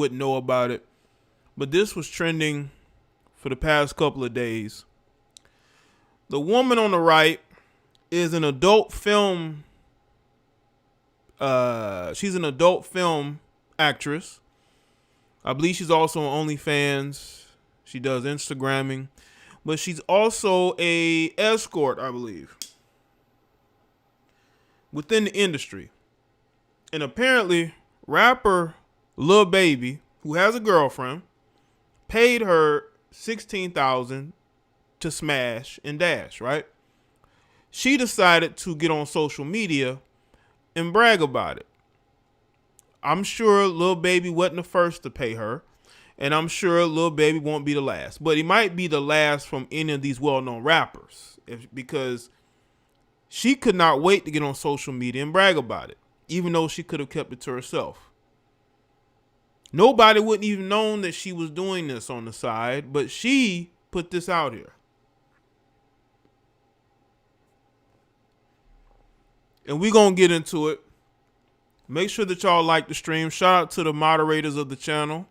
wouldn't know about it. But this was trending for the past couple of days. The woman on the right is an adult film. She's an adult film actress. I believe she's also on OnlyFans. She does Instagramming, but she's also a escort, I believe, within the industry. And apparently, rapper Lil Baby, who has a girlfriend, paid her $16,000 to smash and dash, right? She decided to get on social media and brag about it. I'm sure Lil Baby wasn't the first to pay her, and I'm sure Lil Baby won't be the last. But he might be the last from any of these well-known rappers, because she could not wait to get on social media and brag about it, even though she could have kept it to herself. Nobody wouldn't even known that she was doing this on the side, but she put this out here. And we're going to get into it. Make sure that y'all like the stream. Shout out to the moderators of the channel.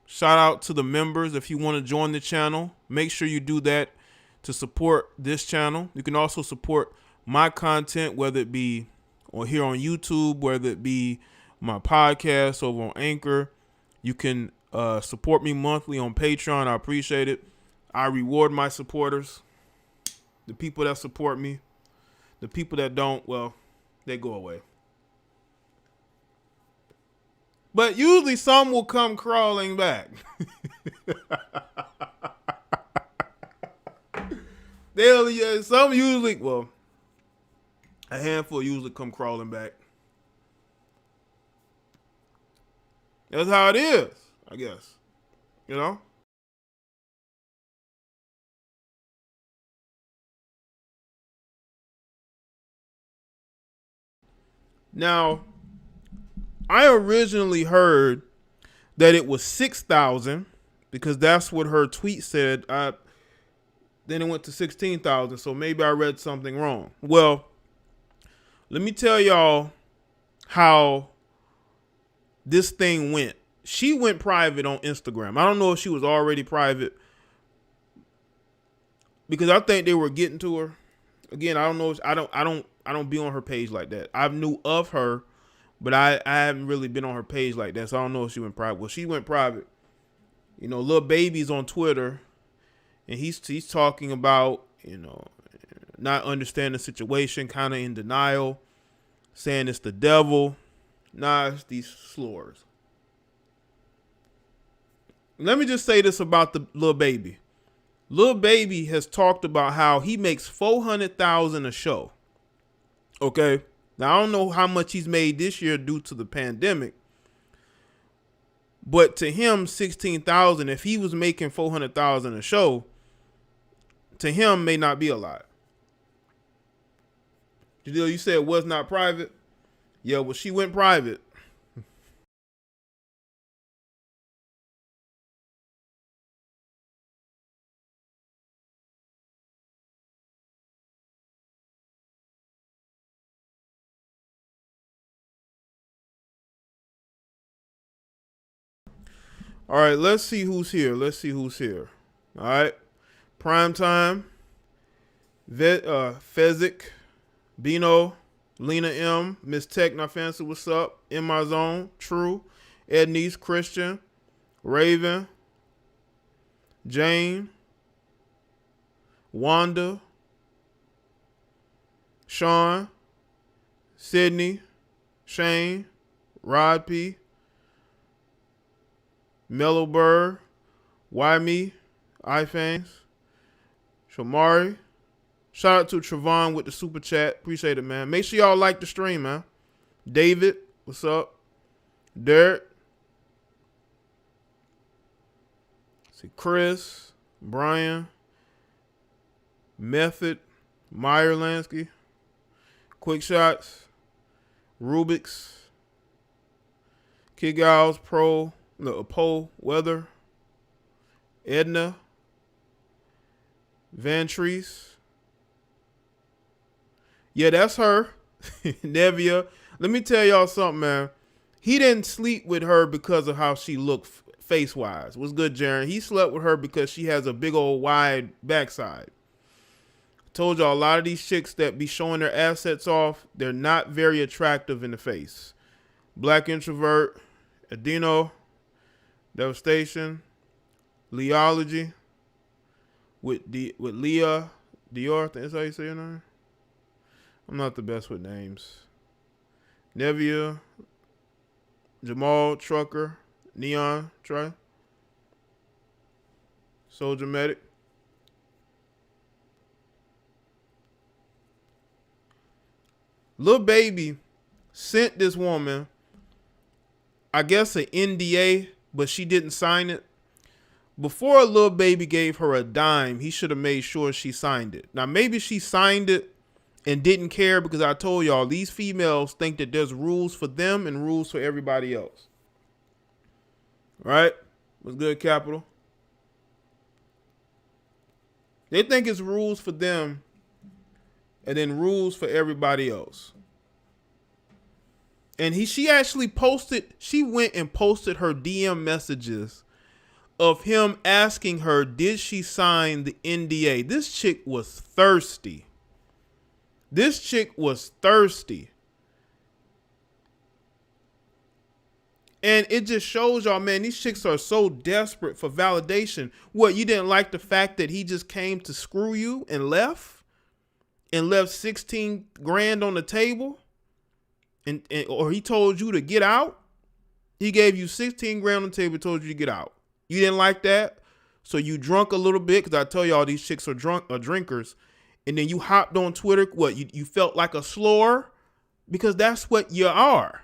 Shout out to the members. If you want to join the channel, make sure you do that to support this channel. You can also support my content, whether it be here on YouTube, whether it be my podcast over on Anchor. You can support me monthly on Patreon. I appreciate it. I reward my supporters. The people that support me. The people that don't, well, they go away. But usually some will come crawling back. Some usually, well, a handful usually come crawling back. That's how it is, I guess. You know? Now, I originally heard that it was 6,000 because that's what her tweet said. Then it went to 16,000, so maybe I read something wrong. Well, let me tell y'all how this thing went. She went private on Instagram. I don't know if she was already private because I think they were getting to her. Again, I don't know. I don't be on her page like that. I knew of her, but I haven't really been on her page like that, so I don't know if she went private. Well, she went private. You know, Lil Baby's on Twitter, and he's talking about, you know, not understanding the situation, kind of in denial, saying it's the devil. Nah, it's these slurs. Let me just say this about the Lil Baby. Lil Baby has talked about how he makes $400,000 a show. Okay. Now, I don't know how much he's made this year due to the pandemic, but to him, 16,000, if he was making 400,000 a show, to him may not be a lot. You said it was not private? Yeah, well, she went private. All right, let's see who's here. All right. Primetime. Fezzik. Bino. Lena M. Miss Tech Not Fancy. What's up? In My Zone. True. Ednice. Christian. Raven. Jane. Wanda. Sean. Sydney. Shane. Rod P. Mellow Burr, Why Me, iFans, Shamari. Shout out to Trevon with the super chat. Appreciate it, man. Make sure y'all like the stream, man. David, what's up? Derek. See Chris, Brian, Method, Meyer Lansky, Quick Shots, Rubik's, Kid Gals, Pro. Poe Weather, Edna, Van Treese. Yeah, that's her. Nevia. Let me tell y'all something, man. He didn't sleep with her because of how she looked face-wise. What's good, Jaren? He slept with her because she has a big old wide backside. Told y'all a lot of these chicks that be showing their assets off, they're not very attractive in the face. Black introvert, Adeno, Devastation, Leology, with Leah Dior, I think that's how you say her name. I'm not the best with names. Nevia, Jamal Trucker, Neon Try, Soldier Medic. Lil Baby sent this woman, I guess, an NDA, but she didn't sign it. Before Lil Baby gave her a dime, he should have made sure she signed it. Now, maybe she signed it and didn't care, because I told y'all, these females think that there's rules for them and rules for everybody else. Right? What's good, Capital? They think it's rules for them and then rules for everybody else. And she actually she went and posted her DM messages of him asking her, did she sign the NDA? This chick was thirsty. This chick was thirsty. And it just shows y'all, man, these chicks are so desperate for validation. What, you didn't like the fact that he just came to screw you and left? And left 16 grand on the table? Or he told you to get out? He gave you 16 grand on the table and told you to get out. You didn't like that? So you drunk a little bit, because I tell y'all these chicks are drinkers. And then you hopped on Twitter. What, you felt like a slur? Because that's what you are.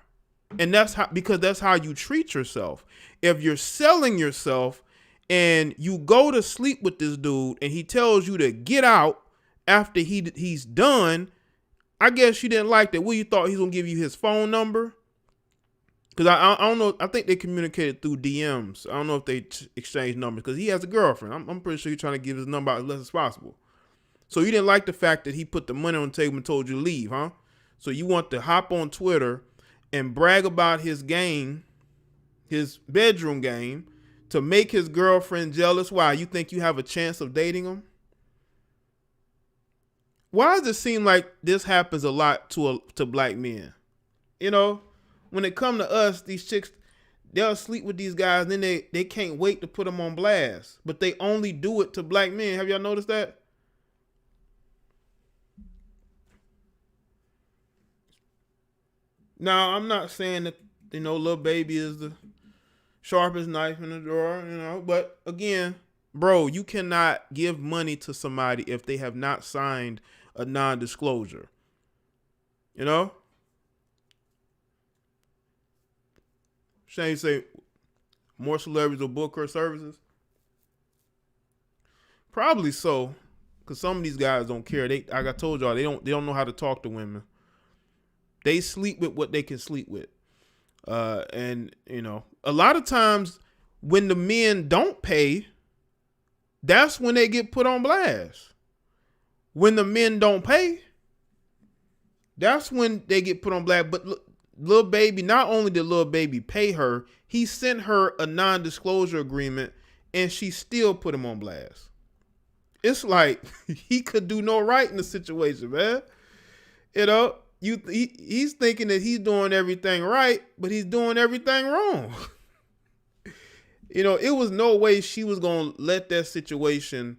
And because that's how you treat yourself. If you're selling yourself and you go to sleep with this dude and he tells you to get out after he's done, I guess you didn't like that. Well, you thought he's going to give you his phone number? Because I don't know. I think they communicated through DMs. I don't know if they exchanged numbers, because he has a girlfriend. I'm pretty sure he's trying to give his number out as less as possible. So you didn't like the fact that he put the money on the table and told you to leave, huh? So you want to hop on Twitter and brag about his game, his bedroom game, to make his girlfriend jealous. Why? You think you have a chance of dating him? Why does it seem like this happens a lot to black men? You know, when it come to us, these chicks, they'll sleep with these guys, and then they can't wait to put them on blast. But they only do it to black men. Have y'all noticed that? Now, I'm not saying that, Lil Baby is the sharpest knife in the drawer, but again, bro, you cannot give money to somebody if they have not signed a non-disclosure. Shane say more celebrities will book her services. Probably so, because some of these guys don't care. Like I told y'all, they don't know how to talk to women. They sleep with what they can sleep with. And a lot of times when the men don't pay, that's when they get put on blast. When the men don't pay, that's when they get put on blast. But Lil Baby, not only did Lil Baby pay her, he sent her a non-disclosure agreement, and she still put him on blast. It's like he could do no right in the situation, man. He's thinking that he's doing everything right, but he's doing everything wrong. It was no way she was going to let that situation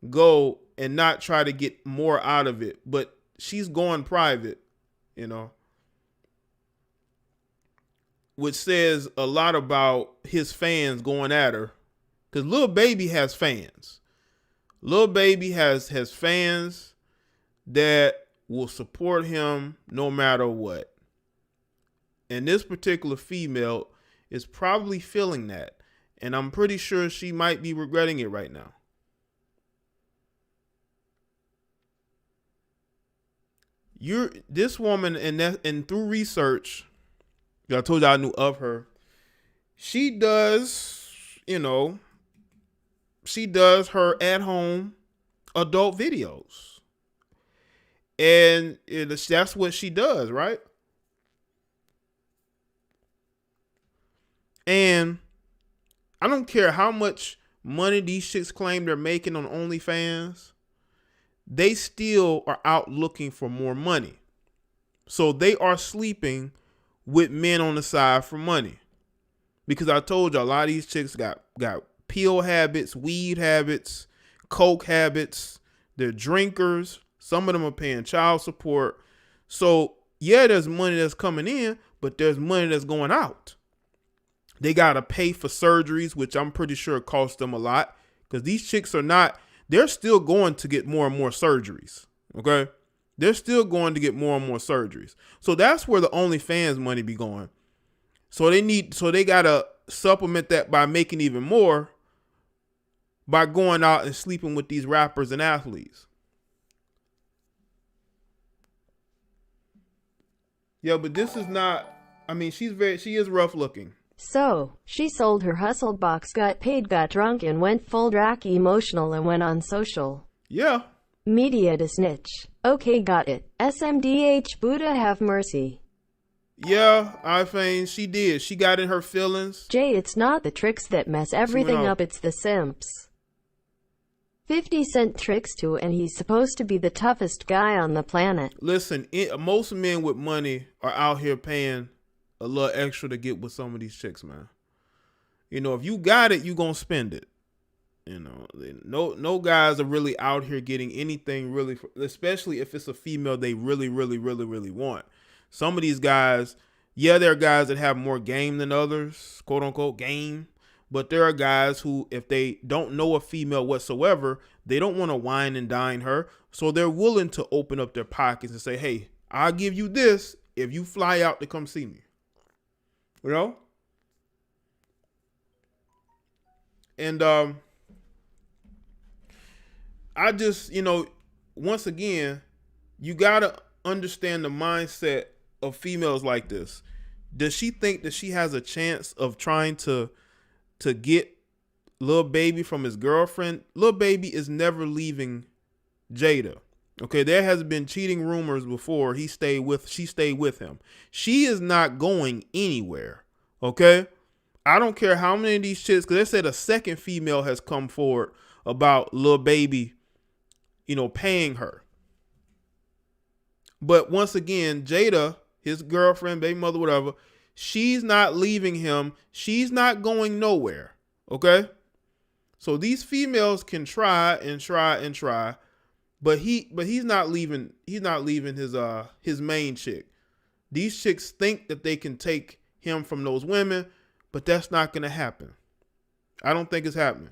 go and not try to get more out of it. But she's going private, which says a lot about his fans going at her. Because Lil Baby has fans. Lil Baby has fans that will support him no matter what. And this particular female is probably feeling that. And I'm pretty sure she might be regretting it right now. This woman, and through research, I told you I knew of her. She does, she does her at-home adult videos. And that's what she does, right? And I don't care how much money these chicks claim they're making on OnlyFans. They still are out looking for more money. So they are sleeping with men on the side for money. Because I told you, a lot of these chicks got pill habits, weed habits, coke habits. They're drinkers. Some of them are paying child support. So yeah, there's money that's coming in, but there's money that's going out. They got to pay for surgeries, which I'm pretty sure cost them a lot, because these chicks are not, they're still going to get more and more surgeries. Okay. They're still going to get more and more surgeries. So that's where the OnlyFans money be going. So they got to supplement that by making even more by going out and sleeping with these rappers and athletes. Yeah, but this is not, I mean, she is rough looking. So, she sold her hustle box, got paid, got drunk, and went full drac emotional and went on social Yeah. media to snitch. Okay, got it. SMDH, Buddha have mercy. Yeah, I think she did. She got in her feelings. Jay, it's not the tricks that mess everything up, it's the simps. 50 Cent tricks too, and he's supposed to be the toughest guy on the planet. Listen, most men with money are out here paying a little extra to get with some of these chicks, man. You know, if you got it, you gonna spend it. You know, no guys are really out here getting anything really, especially if it's a female they really want. Some of these guys, yeah, there are guys that have more game than others, quote unquote game. But there are guys who, if they don't know a female whatsoever, they don't want to wine and dine her. So they're willing to open up their pockets and say, hey, I'll give you this if you fly out to come see me. You know? And I just, once again, you got to understand the mindset of females like this. Does she think that she has a chance of trying to get Lil Baby from his girlfriend? Lil Baby is never leaving Jada. Okay, there has been cheating rumors before. She stayed with him. She is not going anywhere. Okay, I don't care how many of these chicks, because they said a second female has come forward about Lil Baby, paying her. But once again, Jada, his girlfriend, baby mother, whatever, she's not leaving him. She's not going nowhere. Okay? So these females can try and try and try, but he's not leaving his main chick. These chicks think that they can take him from those women, but that's not going to happen. I don't think it's happening.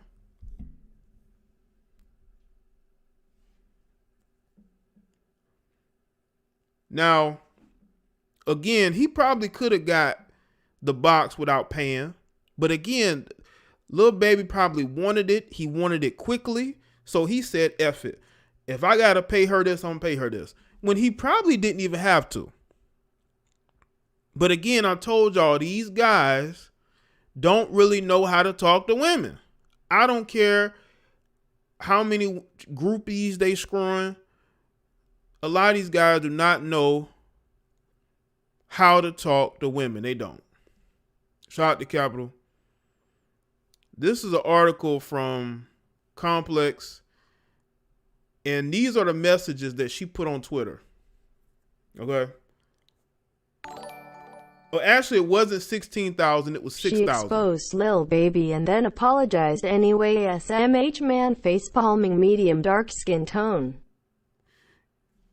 Now, again, he probably could have got the box without paying. But again, Lil Baby probably wanted it. He wanted it quickly. So he said, F it. If I got to pay her this, I'm going to pay her this. When he probably didn't even have to. But again, I told y'all, these guys don't really know how to talk to women. I don't care how many groupies they screwing. A lot of these guys do not know how to talk to women. They don't. Shout out to Capital. This is an article from Complex, and these are the messages that she put on Twitter. Okay. Well, actually, it wasn't 16,000. It was 6,000. She exposed Lil Baby and then apologized anyway. SMH man face palming medium dark skin tone.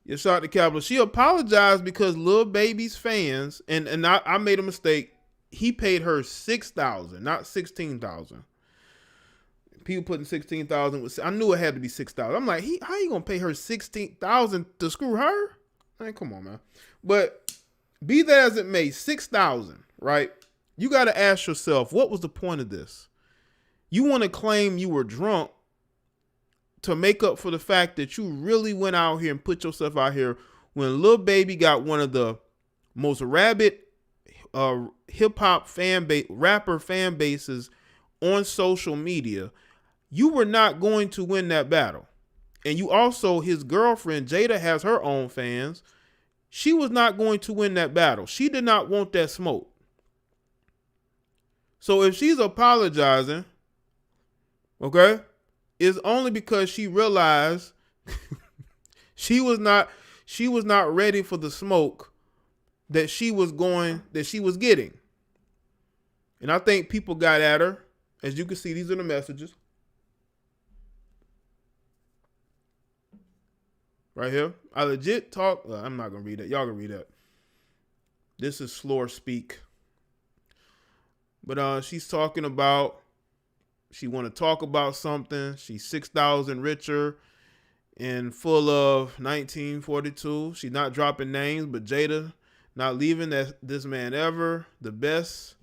Yeah, shout out to Capital. She apologized because Lil Baby's fans, and I made a mistake. He paid her 6,000, not 16,000. People putting 16,000. I knew it had to be 6,000. I'm like, how you gonna pay her 16,000 to screw her? Man, come on, man. But be that as it may, 6,000, right? You got to ask yourself, what was the point of this? You want to claim you were drunk to make up for the fact that you really went out here and put yourself out here when Lil Baby got one of the most rabid hip-hop rapper fan bases on social media. You were not going to win that battle. And you also, his girlfriend, Jada, has her own fans. She was not going to win that battle. She did not want that smoke. So if she's apologizing, okay, it's only because she realized she was not ready for the smoke that she was getting. And I think people got at her. As you can see, these are the messages. Right here. I legit talk. I'm not going to read that. Y'all can read that. This is slur speak. But she's talking about, she want to talk about something. She's 6,000 richer and full of 1942. She's not dropping names, but Jada not leaving this man ever. The best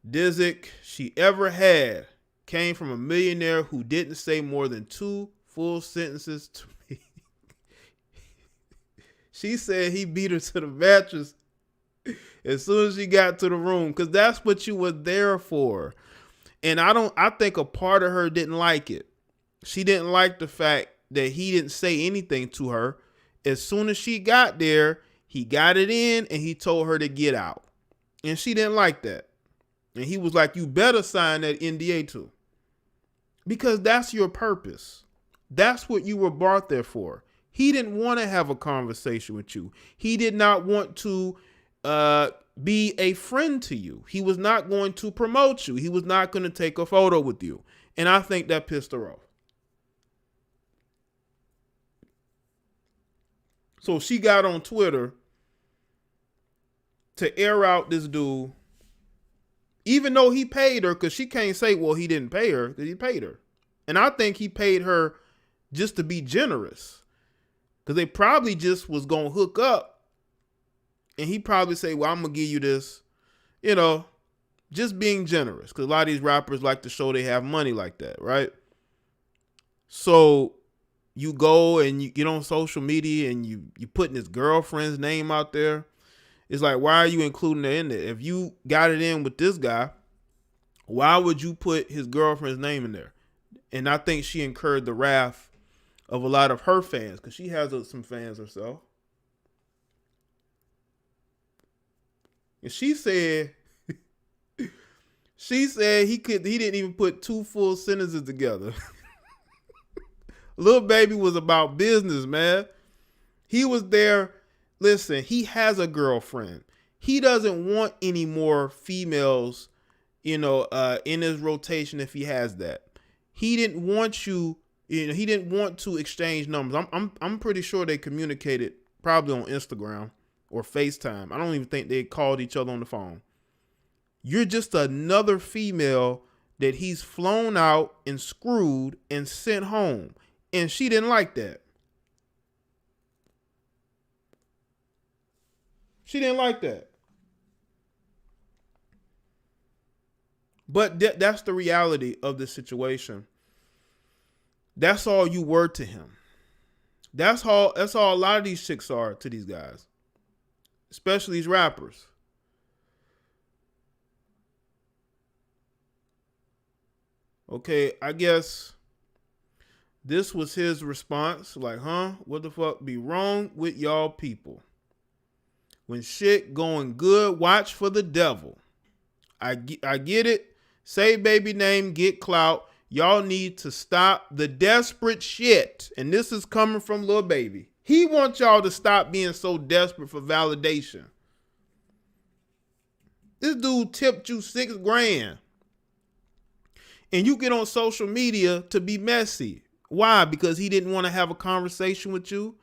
Dizzy she ever had came from a millionaire who didn't say more than 2 full sentences to me. She said he beat her to the mattress as soon as she got to the room, because that's what you were there for. And I think a part of her didn't like it. She didn't like the fact that he didn't say anything to her. As soon as she got there, he got it in and he told her to get out. And she didn't like that. And he was like, you better sign that NDA too. Because that's your purpose. That's what you were brought there for. He didn't want to have a conversation with you. He did not want to be a friend to you. He was not going to promote you. He was not going to take a photo with you. And I think that pissed her off. So she got on Twitter to air out this dude, even though he paid her, because she can't say, well, he didn't pay her, because he paid her. And I think he paid her just to be generous, because they probably just was going to hook up. And he probably say, well, I'm going to give you this, just being generous. Because a lot of these rappers like to show they have money like that, right? So you go and you get on social media and you putting his girlfriend's name out there. It's like, why are you including her in there? If you got it in with this guy, why would you put his girlfriend's name in there? And I think she incurred the wrath of a lot of her fans, because she has some fans herself. And she said he didn't even put 2 full sentences together. Lil Baby was about business, man. He was there. Listen, he has a girlfriend. He doesn't want any more females, in his rotation if he has that. He didn't want you, he didn't want to exchange numbers. I'm pretty sure they communicated probably on Instagram or FaceTime. I don't even think they called each other on the phone. You're just another female that he's flown out and screwed and sent home. And she didn't like that. She didn't like that. But that's the reality of this situation. That's all you were to him. That's all a lot of these chicks are to these guys. Especially these rappers. Okay, I guess this was his response. Like, what the fuck be wrong with y'all people? When shit going good, watch for the devil. I get it. Say baby name, get clout. Y'all need to stop the desperate shit. And this is coming from Lil Baby. He wants y'all to stop being so desperate for validation. This dude tipped you $6,000. And you get on social media to be messy. Why? Because he didn't want to have a conversation with you.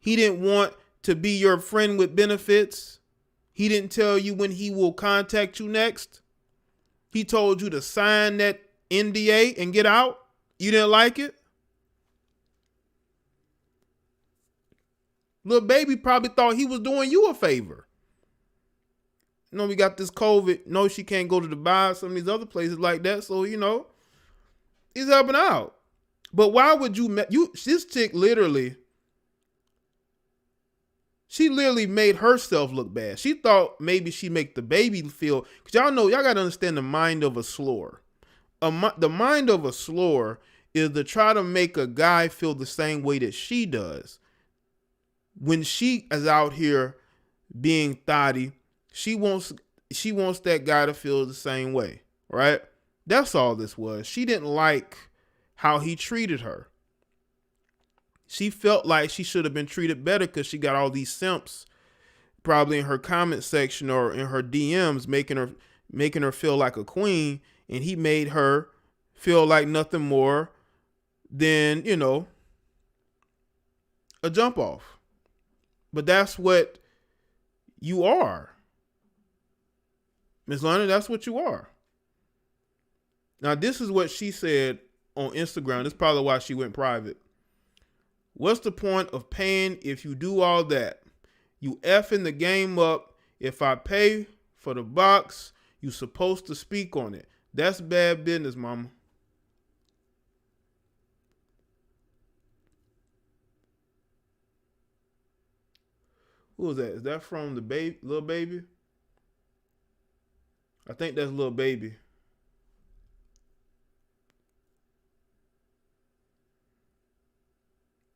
He didn't want to be your friend with benefits. He didn't tell you when he will contact you next. He told you to sign that NDA and get out. You didn't like it? Lil Baby probably thought he was doing you a favor. We got this COVID. No, she can't go to Dubai, some of these other places like that. So, he's helping out. But why would this chick she literally made herself look bad. She thought maybe she'd make the baby feel, because y'all got to understand the mind of a slur. The mind of a slur is to try to make a guy feel the same way that she does. When she is out here being thotty, she she wants that guy to feel the same way, right? That's all this was. She didn't like how he treated her. She felt like she should have been treated better because she got all these simps probably in her comment section or in her DMs making her feel like a queen, and he made her feel like nothing more than, you know, a jump off. But that's what you are. Miss London, that's what you are. Now, this is what she said on Instagram. This is probably why she went private. What's the point of paying if you do all that? You effing the game up. If I pay for the box, you supposed to speak on it. That's bad business, mama. Who is that? Is that from the baby, Lil Baby? I think that's Lil Baby.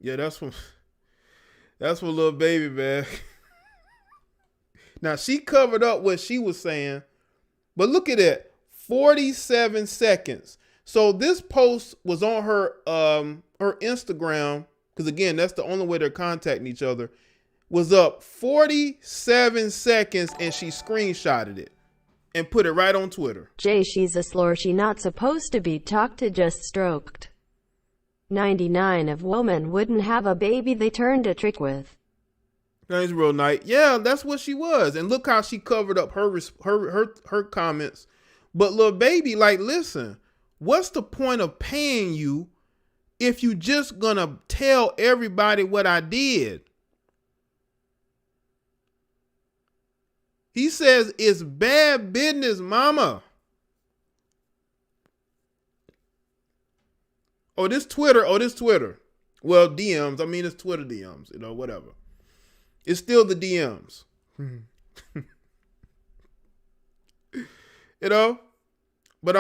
Yeah, that's from Lil Baby, man. Now, she covered up what she was saying, but look at that, 47 seconds. So this post was on her Instagram, because again, that's the only way they're contacting each other, was up 47 seconds, and she screenshotted it and put it right on Twitter. Jaye, she's a slur. She not supposed to be talked to, just stroked. 99 of women wouldn't have a baby they turned a trick with. That's real nice. Yeah, that's what she was. And look how she covered up her comments. But Lil Baby, like, listen, what's the point of paying you if you just gonna tell everybody what I did? He says it's bad business, mama. Oh, this Twitter. Well, DMs. I mean, it's Twitter DMs, you know, whatever. It's still the DMs. You know? But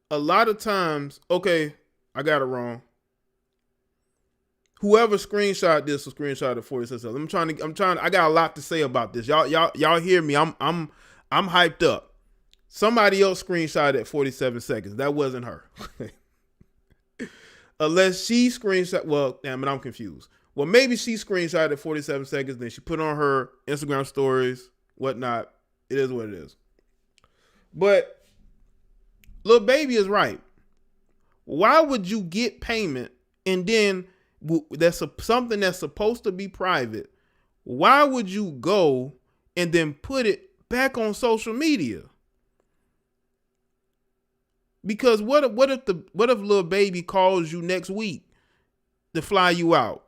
a lot of times, okay, I got it wrong. Whoever screenshot this will screenshot it 46. I'm trying. I got a lot to say about this. Y'all hear me? I'm hyped up. Somebody else screenshot at 47 seconds. That wasn't her. Unless she screenshot. Well, damn it, I'm confused. Well, maybe she screenshot at 47 seconds. Then she put on her Instagram stories, whatnot. It is what it is. But Lil Baby is right. Why would you get payment and then that's something that's supposed to be private? Why would you go and then put it back on social media? Because what if Lil Baby calls you next week to fly you out?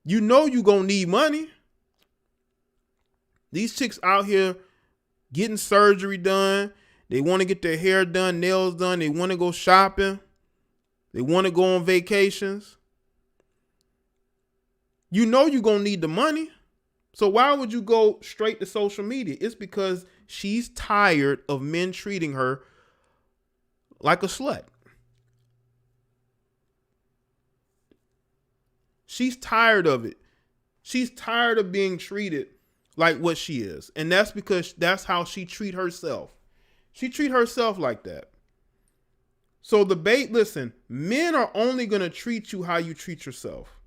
You know you gonna need money. These chicks out here getting surgery done. They want to get their hair done, nails done. They want to go shopping. They want to go on vacations. You know you're going to need the money. So why would you go straight to social media? It's because she's tired of men treating her like a slut. She's tired of it. She's tired of being treated like what she is. And that's because that's how she treat herself. She treat herself like that. So listen, men are only going to treat you how you treat yourself.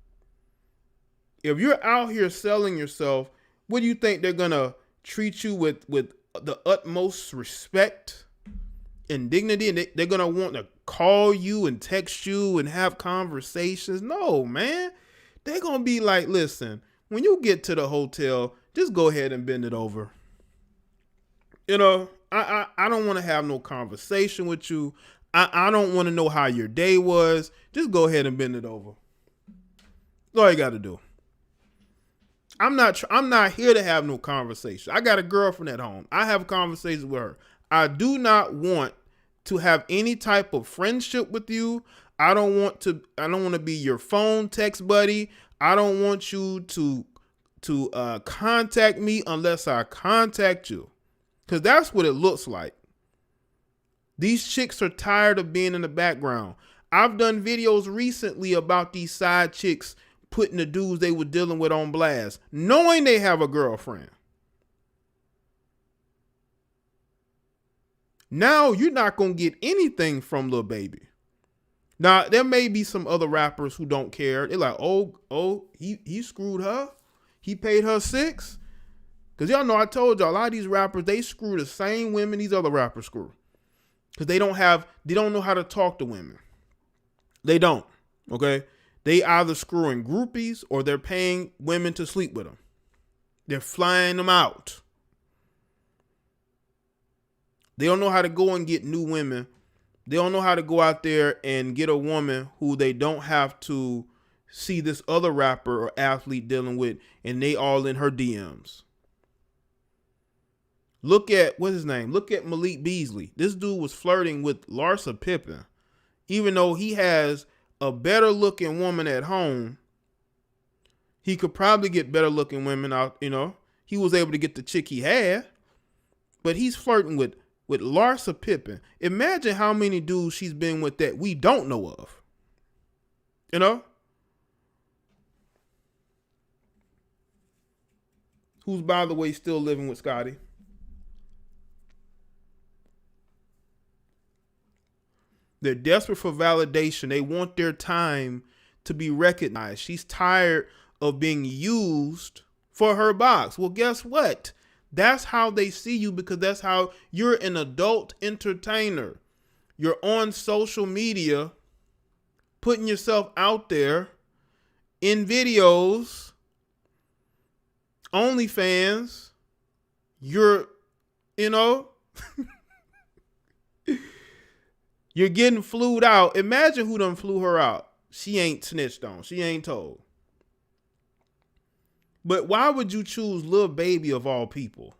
If you're out here selling yourself, what do you think they're going to treat you with the utmost respect and dignity? And they're going to want to call you and text you and have conversations? No, man. They're going to be like, listen, when you get to the hotel, just go ahead and bend it over. You know, I don't want to have no conversation with you. I don't want to know how your day was. Just go ahead and bend it over. That's all you got to do. I'm not here to have no conversation. I got a girlfriend at home. I have conversations with her. I do not want to have any type of friendship with you. I don't want to be your phone text buddy. I don't want you to contact me unless I contact you. Because that's what it looks like. These chicks are tired of being in the background. I've done videos recently about these side chicks putting the dudes they were dealing with on blast, knowing they have a girlfriend. Now you're not going to get anything from Lil Baby. Now, there may be some other rappers who don't care. They're like, he screwed her. He paid her $6. Because y'all know I told y'all, a lot of these rappers, they screw the same women these other rappers screw. Because they don't know how to talk to women. They don't, okay? They either screwing groupies or they're paying women to sleep with them. They're flying them out. They don't know how to go and get new women. They don't know how to go out there and get a woman who they don't have to see this other rapper or athlete dealing with, and they all in her DMs. Look at, what's his name? Look at Malik Beasley. This dude was flirting with Larsa Pippen, even though he has a better looking woman at home. He could probably get better looking women out, He was able to get the chick he had, but he's flirting with Larsa Pippen. Imagine how many dudes she's been with that we don't know of. Who's, by the way, still living with Scotty. They're desperate for validation. They want their time to be recognized. She's tired of being used for her box. Well, guess what? That's how they see you, because that's how you're an adult entertainer. You're on social media, putting yourself out there in videos, OnlyFans. You're You're getting flued out. Imagine who done flew her out. She ain't snitched on. She ain't told. But why would you choose Lil Baby of all people?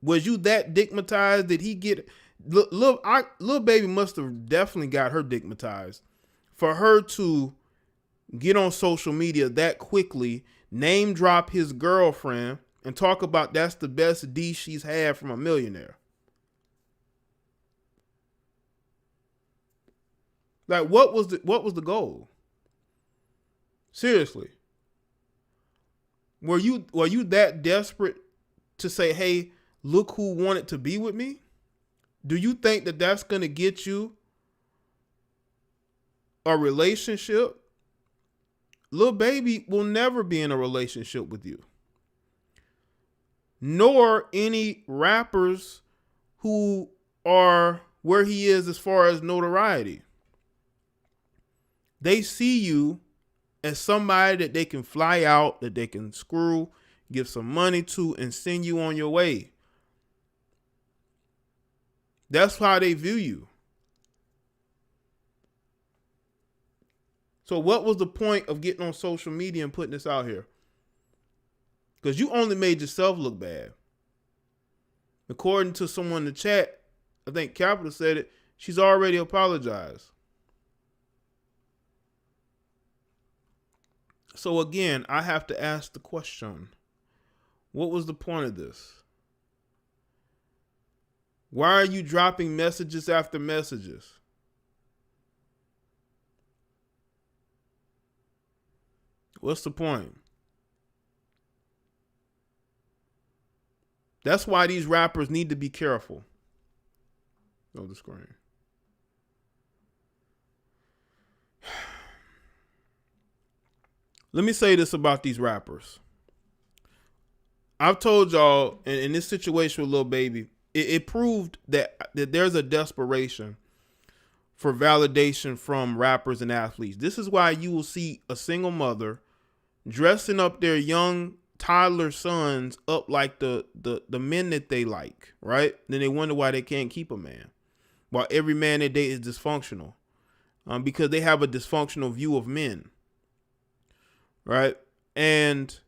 Was you that digmatized? Did he get... Lil Baby must have definitely got her digmatized. For her to get on social media that quickly, name drop his girlfriend, and talk about that's the best D she's had from a millionaire. Like, what was the goal? Seriously. Were you that desperate to say, hey, look who wanted to be with me? Do you think that that's going to get you a relationship? Lil Baby will never be in a relationship with you. Nor any rappers who are where he is as far as notoriety. They see you as somebody that they can fly out, that they can screw, give some money to, and send you on your way. That's how they view you. So what was the point of getting on social media and putting this out here? Because you only made yourself look bad. According to someone in the chat, I think Capital said it, she's already apologized. So again, I have to ask the question, what was the point of this? Why are you dropping messages after messages? What's the point? That's why these rappers need to be careful. Go to the screen. Let me say this about these rappers. I've told y'all in this situation with Lil Baby, it proved that there's a desperation for validation from rappers and athletes. This is why you will see a single mother dressing up their young toddler sons up like the men that they like, right? Then they wonder why they can't keep a man, while every man they date is dysfunctional, because they have a dysfunctional view of men, right? And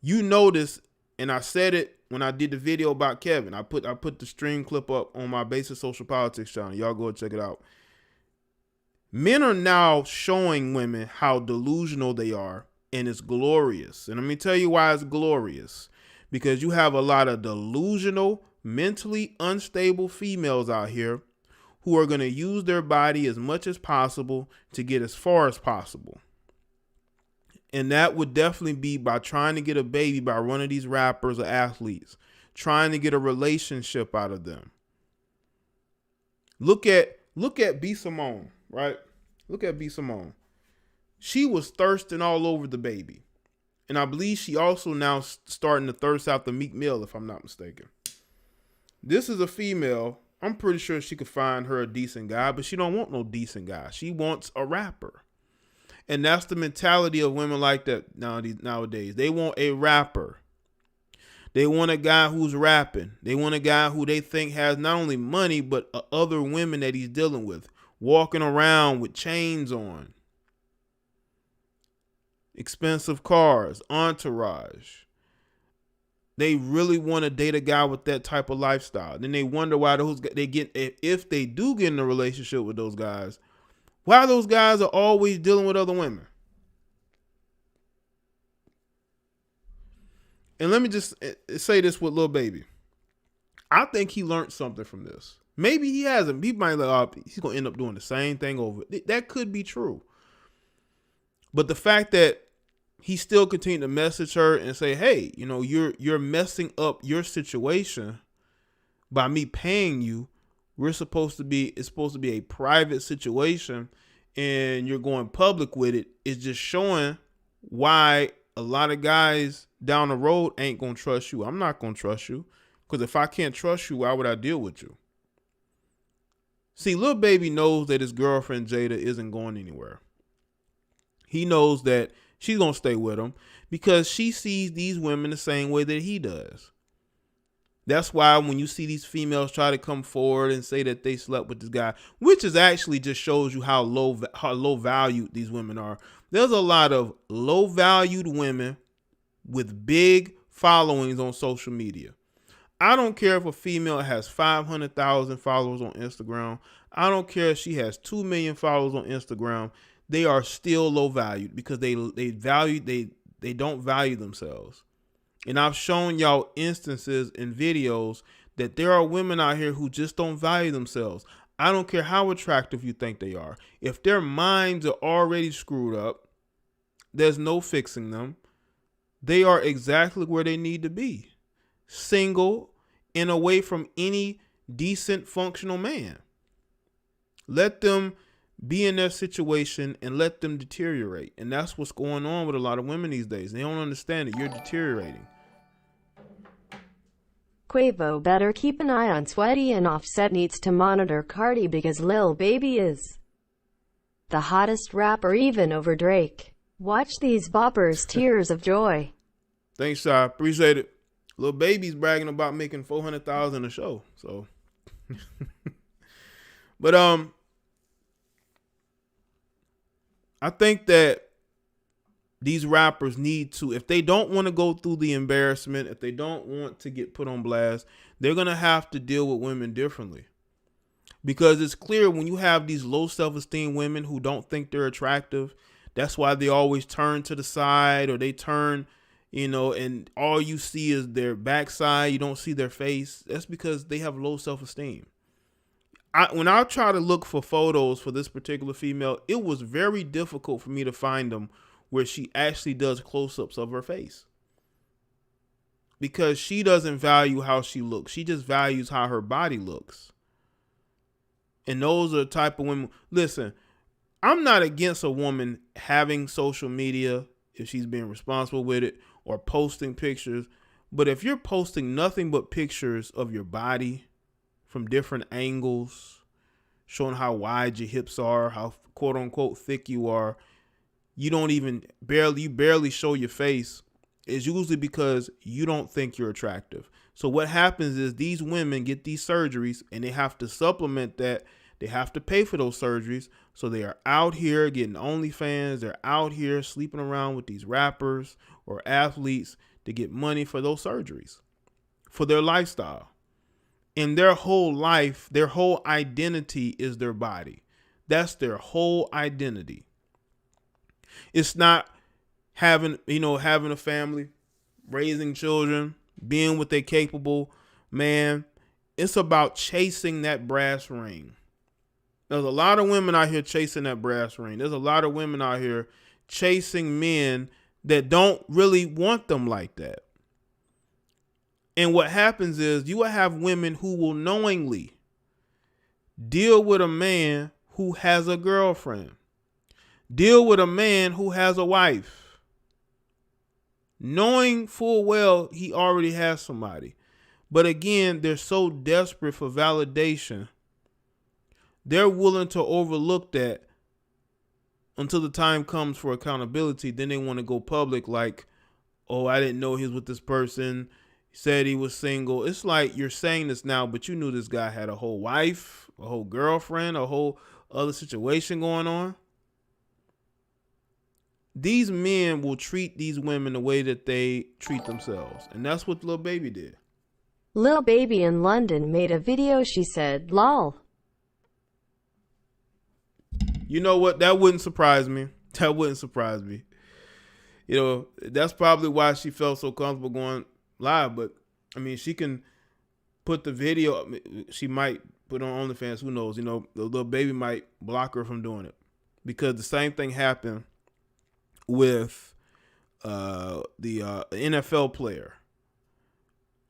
you notice, and I said it when I did the video about Kevin. I put the stream clip up on my Basic Social Politics channel. Y'all go check it out. Men are now showing women how delusional they are, and it's glorious. And let me tell you why it's glorious. Because you have a lot of delusional, mentally unstable females out here who are going to use their body as much as possible to get as far as possible. And that would definitely be by trying to get a baby by one of these rappers or athletes, trying to get a relationship out of them. Look at B. Simone, right? Look at B. Simone. She was thirsting all over the baby. And I believe she also now starting to thirst out the Meek Mill, if I'm not mistaken. This is a female. I'm pretty sure she could find her a decent guy, but she don't want no decent guy. She wants a rapper. And that's the mentality of women like that nowadays. They want a rapper. They want a guy who's rapping. They want a guy who they think has not only money, but other women that he's dealing with, walking around with chains on, expensive cars, entourage. They really want to date a guy with that type of lifestyle. Then they wonder why if they do get in a relationship with those guys, why those guys are always dealing with other women. And let me just say this with Lil Baby. I think he learned something from this. Maybe he hasn't. He might he's going to end up doing the same thing over. That could be true. But the fact that he still continued to message her and say, hey, you're messing up your situation by me paying you. It's supposed to be a private situation and you're going public with it. It's just showing why a lot of guys down the road ain't going to trust you. I'm not going to trust you because if I can't trust you, why would I deal with you? See, Lil Baby knows that his girlfriend Jada isn't going anywhere. He knows that she's going to stay with him because she sees these women the same way that he does. That's why when you see these females try to come forward and say that they slept with this guy, which is actually just shows you how low valued these women are. There's a lot of low valued women with big followings on social media. I don't care if a female has 500,000 followers on Instagram. I don't care if she has 2 million followers on Instagram. They are still low valued because they don't value themselves. And I've shown y'all instances in videos that there are women out here who just don't value themselves. I don't care how attractive you think they are. If their minds are already screwed up, there's no fixing them. They are exactly where they need to be. Single and away from any decent, functional man. Let them be in their situation and let them deteriorate. And that's what's going on with a lot of women these days. They don't understand it. You're deteriorating. Quavo better keep an eye on Sweaty, and Offset needs to monitor Cardi because Lil Baby is the hottest rapper even over Drake. Watch these boppers, tears of joy. Thanks, Shy. Appreciate it. Lil Baby's bragging about making $400,000 a show. So, but I think that these rappers need to, if they don't want to go through the embarrassment, if they don't want to get put on blast, they're going to have to deal with women differently. Because it's clear when you have these low self-esteem women who don't think they're attractive, that's why they always turn to the side or they turn, and all you see is their backside. You don't see their face. That's because they have low self-esteem. When I try to look for photos for this particular female, it was very difficult for me to find them where she actually does close-ups of her face. Because she doesn't value how she looks. She just values how her body looks. And those are the type of women. Listen, I'm not against a woman having social media if she's being responsible with it or posting pictures. But if you're posting nothing but pictures of your body from different angles, showing how wide your hips are, how quote unquote thick you are, you barely show your face, is usually because you don't think you're attractive. So what happens is these women get these surgeries and they have to supplement that. They have to pay for those surgeries. So they are out here getting OnlyFans. They're out here sleeping around with these rappers or athletes to get money for those surgeries, for their lifestyle. And their whole life, their whole identity is their body. That's their whole identity. It's not having a family, raising children, being with a capable man. It's about chasing that brass ring. There's a lot of women out here chasing that brass ring. There's a lot of women out here chasing men that don't really want them like that. And what happens is you will have women who will knowingly deal with a man who has a girlfriend, deal with a man who has a wife, knowing full well he already has somebody. But again, they're so desperate for validation, they're willing to overlook that until the time comes for accountability. Then they want to go public like, oh, I didn't know he was with this person. He said he was single. It's like you're saying this now, but you knew this guy had a whole wife, a whole girlfriend, a whole other situation going on. These men will treat these women the way that they treat themselves. And that's what Lil Baby did. Lil Baby in London made a video. She said, lol. You know what? That wouldn't surprise me. That wouldn't surprise me. You know, that's probably why she felt so comfortable going live. But, I mean, she can put the video. She might put on OnlyFans. Who knows? You know, the Lil Baby might block her from doing it. Because the same thing happened with the NFL player.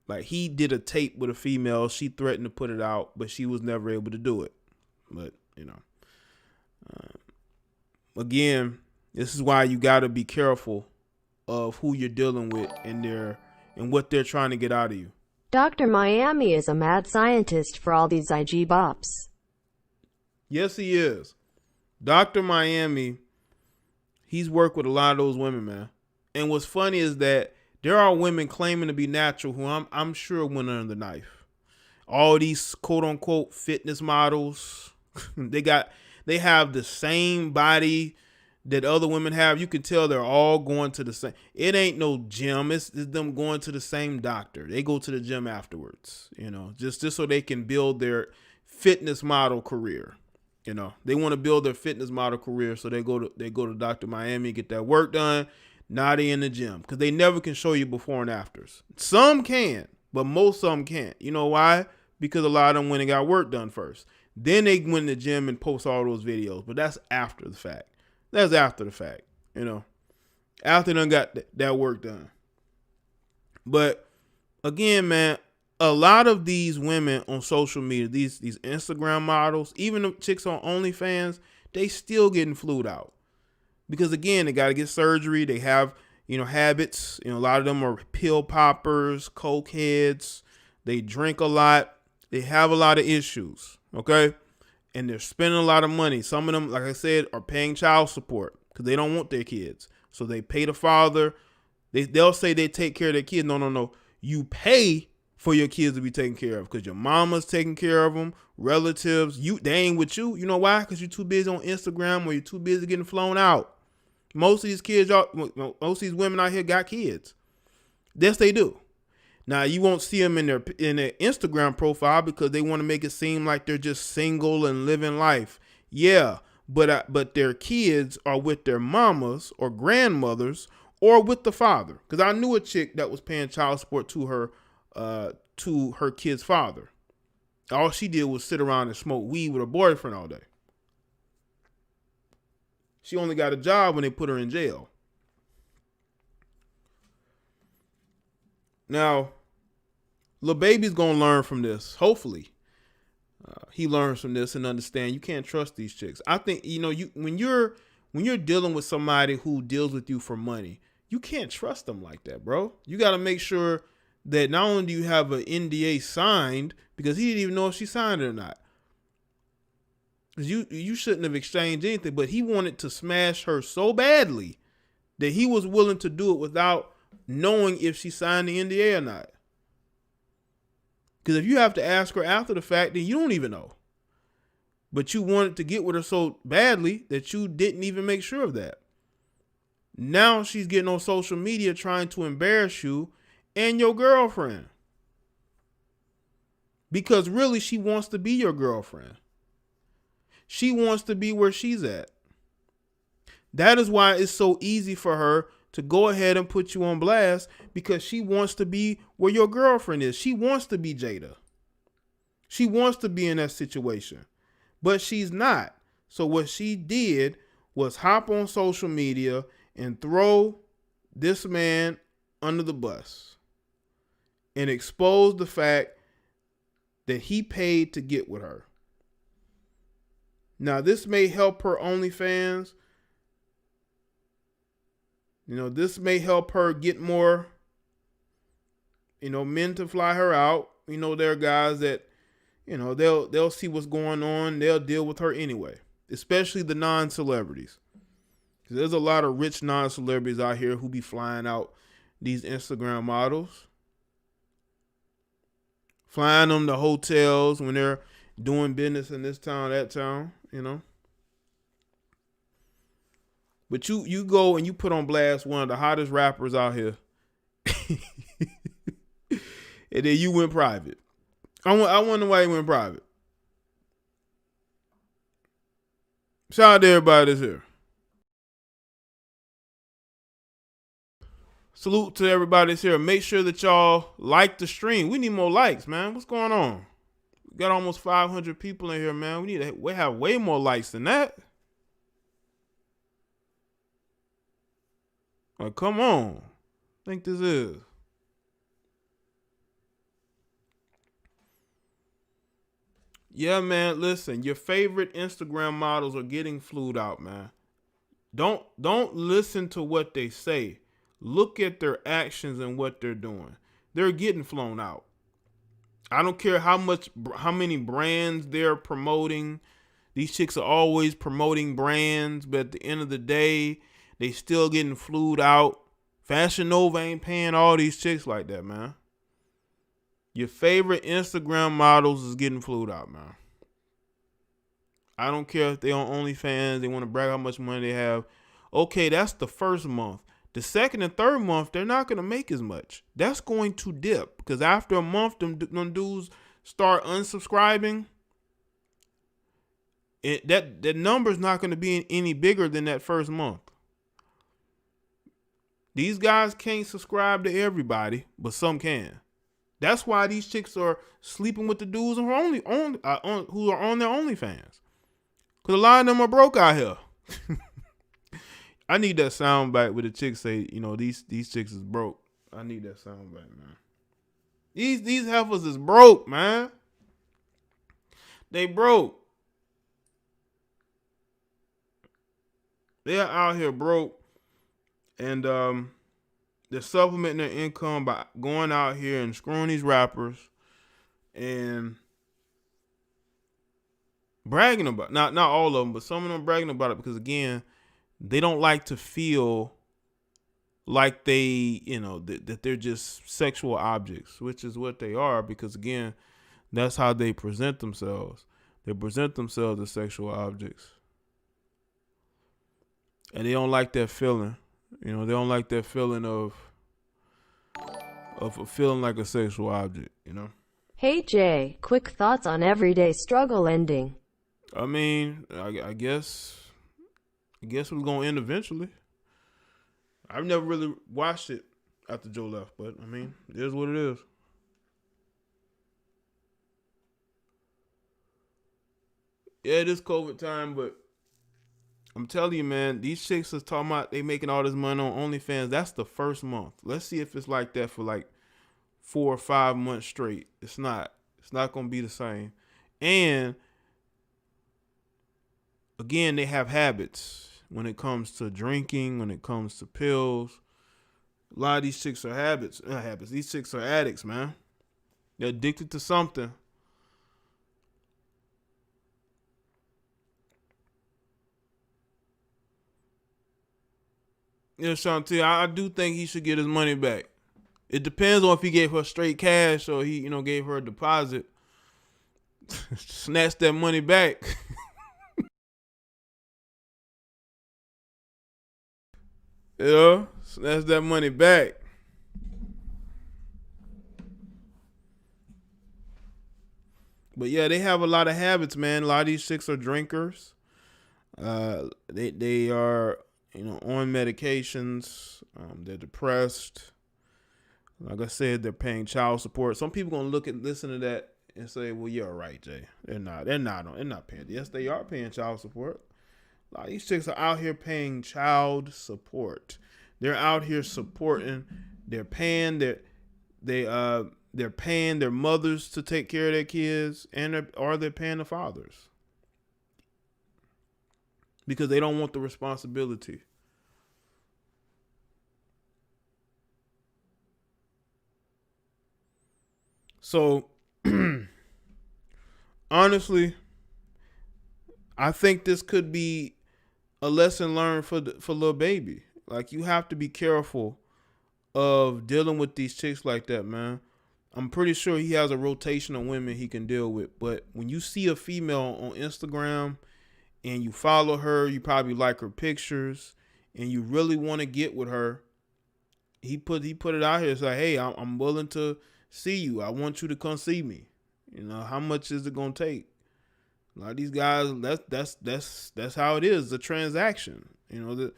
Like, he did a tape with a female. She threatened to put it out, but she was never able to do it. But, you know. Again, this is why you got to be careful of who you're dealing with and what they're trying to get out of you. Dr. Miami is a mad scientist for all these IG bops. Yes, he is. Dr. Miami, he's worked with a lot of those women, man. And what's funny is that there are women claiming to be natural who I'm sure went under the knife. All these quote unquote fitness models, they have the same body that other women have. You can tell they're all going to the same. It ain't no gym. It's them going to the same doctor. They go to the gym afterwards, you know, just so they can build their fitness model career. You know, they want to build their fitness model career. So they go to Dr. Miami, get that work done. Now they in the gym because they never can show you before and afters. Some can, but most of them can't. You know why? Because a lot of them went and got work done first. Then they went in the gym and post all those videos. But that's after the fact. That's after the fact, you know. After they done got that work done. But again, man, a lot of these women on social media, these Instagram models, even the chicks on OnlyFans, they still getting flued out. Because again, they got to get surgery. They have, you know, habits. You know, a lot of them are pill poppers, coke heads. They drink a lot. They have a lot of issues. Okay. And they're spending a lot of money. Some of them, like I said, are paying child support because they don't want their kids. So they pay the father. They'll say they take care of their kids. No. You pay for your kids to be taken care of because your mama's taking care of them, relatives. They ain't with you. You know why? Because you're too busy on Instagram or you're too busy getting flown out. Most of these kids, most of these women out here got kids. Yes, they do. Now, you won't see them in their Instagram profile because they want to make it seem like they're just single and living life. Yeah, but their kids are with their mamas or grandmothers or with the father. Because I knew a chick that was paying child support to her kid's father. All she did was sit around and smoke weed with her boyfriend all day. She only got a job when they put her in jail. Now, Lil Baby's gonna learn from this. Hopefully, he learns from this and understand you can't trust these chicks. I think when you're dealing with somebody who deals with you for money, you can't trust them like that, bro. You got to make sure that not only do you have an NDA signed, because he didn't even know if she signed it or not. Because you shouldn't have exchanged anything, but he wanted to smash her so badly that he was willing to do it without knowing if she signed the NDA or not. Because if you have to ask her after the fact, then you don't even know. But you wanted to get with her so badly that you didn't even make sure of that. Now she's getting on social media trying to embarrass you and your girlfriend. Because really she wants to be your girlfriend. She wants to be where she's at. That is why it's so easy for her to go ahead and put you on blast, because she wants to be where your girlfriend is. She wants to be Jada. She wants to be in that situation, but she's not. So what she did was hop on social media and throw this man under the bus and expose the fact that he paid to get with her. Now, this may help her OnlyFans. This may help her get more, men to fly her out. There are guys that, they'll see what's going on. They'll deal with her anyway, especially the non-celebrities. Because there's a lot of rich non-celebrities out here who be flying out these Instagram models. Flying them to hotels when they're doing business in this town, that town, But you go and you put on blast one of the hottest rappers out here. And then you went private. I wonder why he went private. Shout out to everybody that's here. Salute to everybody that's here. Make sure that y'all like the stream. We need more likes, man. What's going on? We got almost 500 people in here, man. We have way more likes than that. Like, come on. I think this is. Yeah, man, listen. Your favorite Instagram models are getting flued out, man. Don't listen to what they say. Look at their actions and what they're doing. They're getting flown out. I don't care how many brands they're promoting. These chicks are always promoting brands, but at the end of the day, they still getting flued out. Fashion Nova ain't paying all these chicks like that, man. Your favorite Instagram models is getting flued out, man. I don't care if they on OnlyFans, they want to brag how much money they have. Okay, that's the first month. The second and third month, they're not going to make as much. That's going to dip because after a month, them dudes start unsubscribing. That number's not going to be any bigger than that first month. These guys can't subscribe to everybody, but some can. That's why these chicks are sleeping with the dudes who are on their OnlyFans. Because a lot of them are broke out here. I need that sound bite where the chicks say, these chicks is broke. I need that sound bite, man. These heifers is broke, man. They broke. They're out here broke. And they're supplementing their income by going out here and screwing these rappers and bragging about it. Not all of them, but some of them bragging about it because, again, they don't like to feel like they, that they're just sexual objects, which is what they are because, again, that's how they present themselves. They present themselves as sexual objects. And they don't like that feeling. They don't like that feeling of feeling like a sexual object, Hey Jay, quick thoughts on everyday struggle ending. I mean, I guess it was gonna end eventually. I've never really watched it after Joe left, but I mean, it is what it is. Yeah, it is COVID time, but I'm telling you, man, these chicks are talking about they making all this money on OnlyFans. That's the first month. Let's see if it's like that for like 4 or 5 months straight. It's not. It's not going to be the same. And again, they have habits when it comes to drinking, when it comes to pills. A lot of these chicks are habits. These chicks are addicts, man. They're addicted to something. Shanti, I do think he should get his money back. It depends on if he gave her straight cash or he, gave her a deposit. Snatch that money back. Snatch that money back. But yeah, they have a lot of habits, man. A lot of these chicks are drinkers. They are, on medications. They're depressed. Like I said, they're paying child support. Some people gonna listen to that and say, "Well, you're right, Jay. They're not paying." Yes, they are paying child support. A lot of these chicks are out here paying child support. They're out here supporting. They're paying they're paying their mothers to take care of their kids, and they're paying the fathers because they don't want the responsibility. So, honestly, I think this could be a lesson learned for Lil Baby. Like, you have to be careful of dealing with these chicks like that, man. I'm pretty sure he has a rotation of women he can deal with. But when you see a female on Instagram and you follow her, you probably like her pictures, and you really want to get with her, he put it out here. It's like, hey, I'm willing to see you. I want you to come see me. You know, how much is it gonna take? A lot of these guys, that's how it is. The transaction. You know,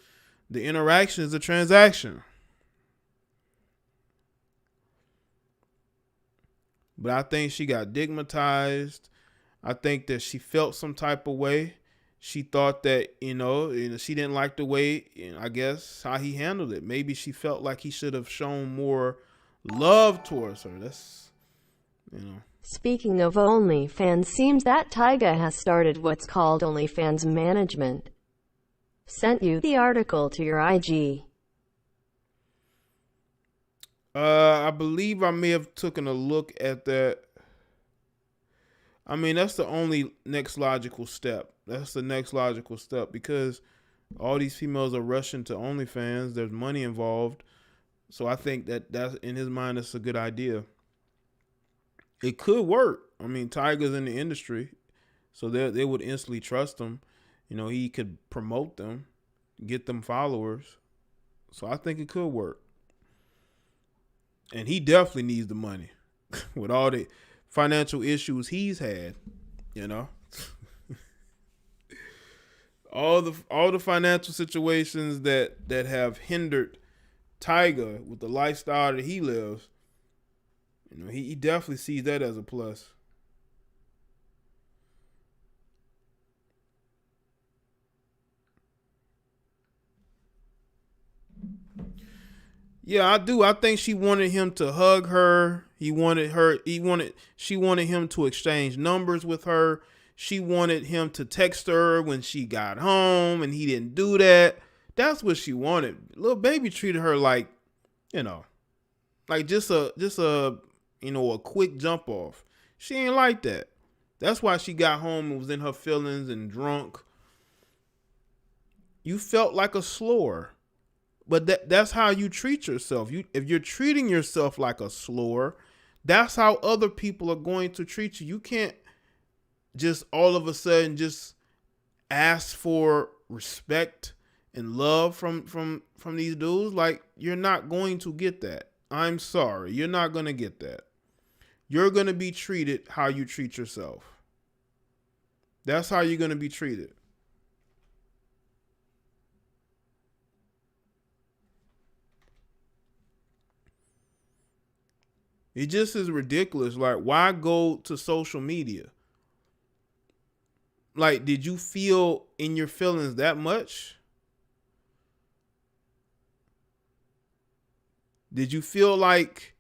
the interaction is a transaction. But I think she got stigmatized. I think that she felt some type of way. She thought that, you know, she didn't like the way, I guess, how he handled it. Maybe she felt like he should have shown more love towards her. That's, you know. Speaking of OnlyFans, seems that Tyga has started what's called OnlyFans management. Sent you the article to your IG. I believe I may have taken a look at that. I mean, that's the only next logical step. That's the next logical step because all these females are rushing to OnlyFans. There's money involved. So I think that's in his mind, that's a good idea. It could work. I mean, Tyga's in the industry, so they would instantly trust him. You know, he could promote them, get them followers. So I think it could work. And he definitely needs the money with all the financial issues he's had, you know. all the financial situations that have hindered Tyga with the lifestyle that he lives. You know, he definitely sees that as a plus. Yeah, I do. I think she wanted him to hug her. She wanted him to exchange numbers with her. She wanted him to text her when she got home, and he didn't do that. That's what she wanted. Lil Baby treated her like, you know, like just a a quick jump off. She ain't like that. That's why she got home and was in her feelings and drunk. You felt like a slore. But that's how you treat yourself. If you're treating yourself like a slore, that's how other people are going to treat you. You can't just all of a sudden just ask for respect and love from these dudes. Like, you're not going to get that. I'm sorry. You're not going to get that. You're going to be treated how you treat yourself. That's how you're going to be treated. It just is ridiculous. Like, why go to social media? Like, did you feel in your feelings that much? Did you feel like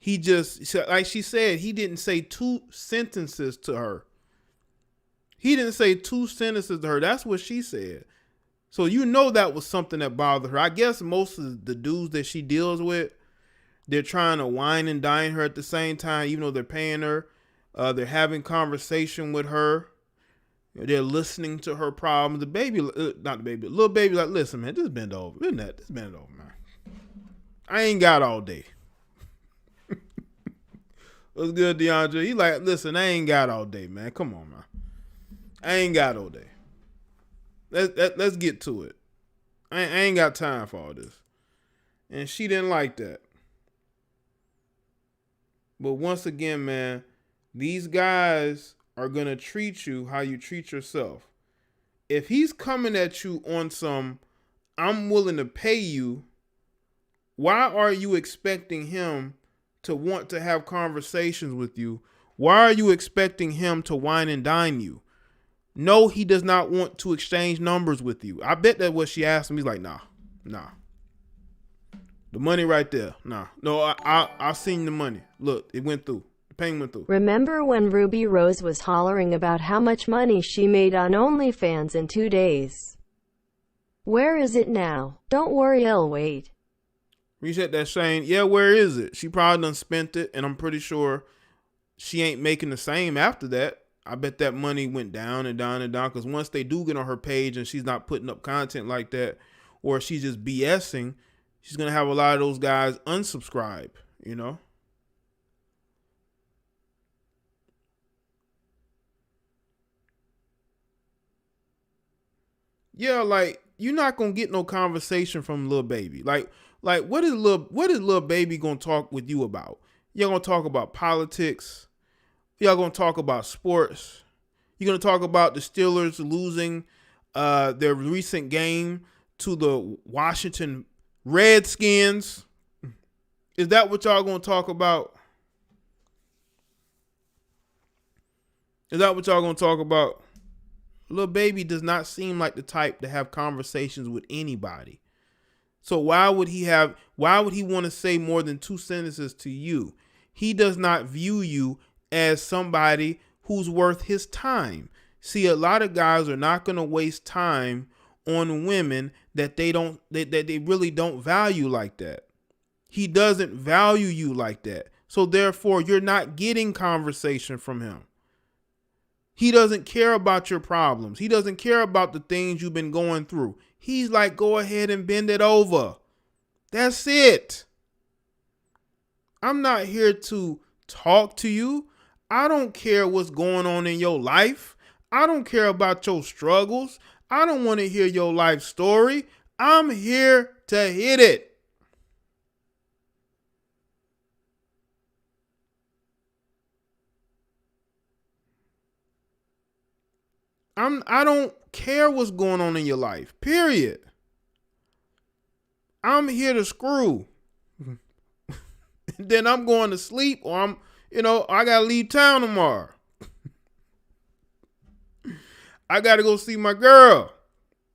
he just, like she said, he didn't say 2 sentences to her. He didn't say 2 sentences to her. That's what she said. So you know that was something that bothered her. I guess most of the dudes that she deals with, they're trying to wine and dine her at the same time, even though they're paying her. They're having conversation with her. They're listening to her problems. The baby, not the baby, Lil Baby, like, listen, man, just bend over. Just bend over, man. I ain't got all day. What's good, DeAndre? He like, listen, I ain't got all day, man. Come on, man. I ain't got all day. Let's get to it. I ain't got time for all this. And she didn't like that. But once again, man, these guys are going to treat you how you treat yourself. If he's coming at you on some, I'm willing to pay you, why are you expecting him to want to have conversations with you? Why are you expecting him to wine and dine you? No, he does not want to exchange numbers with you. I bet that what she asked him, he's like, nah. The money right there. Nah. No, I seen the money. Look, it went through. The payment went through. Remember when Ruby Rose was hollering about how much money she made on OnlyFans in 2 days? Where is it now? Don't worry, I'll wait. Reset that Shane. Yeah, where is it? She probably done spent it, and I'm pretty sure she ain't making the same after that. I bet that money went down and down and down, because once they do get on her page and she's not putting up content like that, or she's just BSing, she's going to have a lot of those guys unsubscribe, you know? Yeah, like, you're not going to get no conversation from Lil Baby. Like what is Lil Baby going to talk with you about? Y'all going to talk about politics? Y'all going to talk about sports? You're going to talk about the Steelers losing their recent game to the Washington Redskins? Is that what y'all going to talk about? Is that what y'all going to talk about? Lil Baby does not seem like the type to have conversations with anybody. So why would he want to say more than 2 sentences to you? He does not view you as somebody who's worth his time. See, a lot of guys are not going to waste time on women that they really don't value like that. He doesn't value you like that. So therefore, you're not getting conversation from him. He doesn't care about your problems. He doesn't care about the things you've been going through. He's like, go ahead and bend it over. That's it. I'm not here to talk to you. I don't care what's going on in your life. I don't care about your struggles. I don't want to hear your life story. I'm here to hit it. I don't care what's going on in your life, period. I'm here to screw. Then I'm going to sleep, or I got to leave town tomorrow. I got to go see my girl.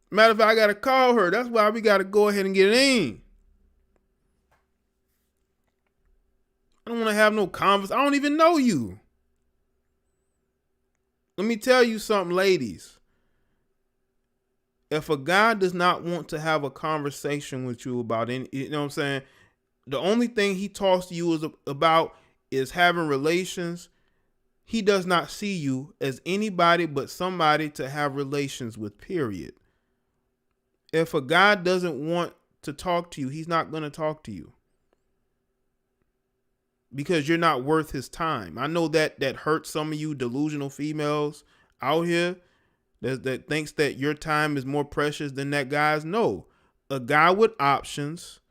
Matter of fact, I got to call her. That's why we got to go ahead and get it in. I don't want to have no conversation. I don't even know you. Let me tell you something, ladies. If a guy does not want to have a conversation with you about any, you know what I'm saying? The only thing he talks to you about is having relations. He does not see you as anybody but somebody to have relations with, period. If a guy doesn't want to talk to you, he's not going to talk to you. Because you're not worth his time. I know that hurts some of you delusional females out here that thinks that your time is more precious than that guy's. No, a guy with options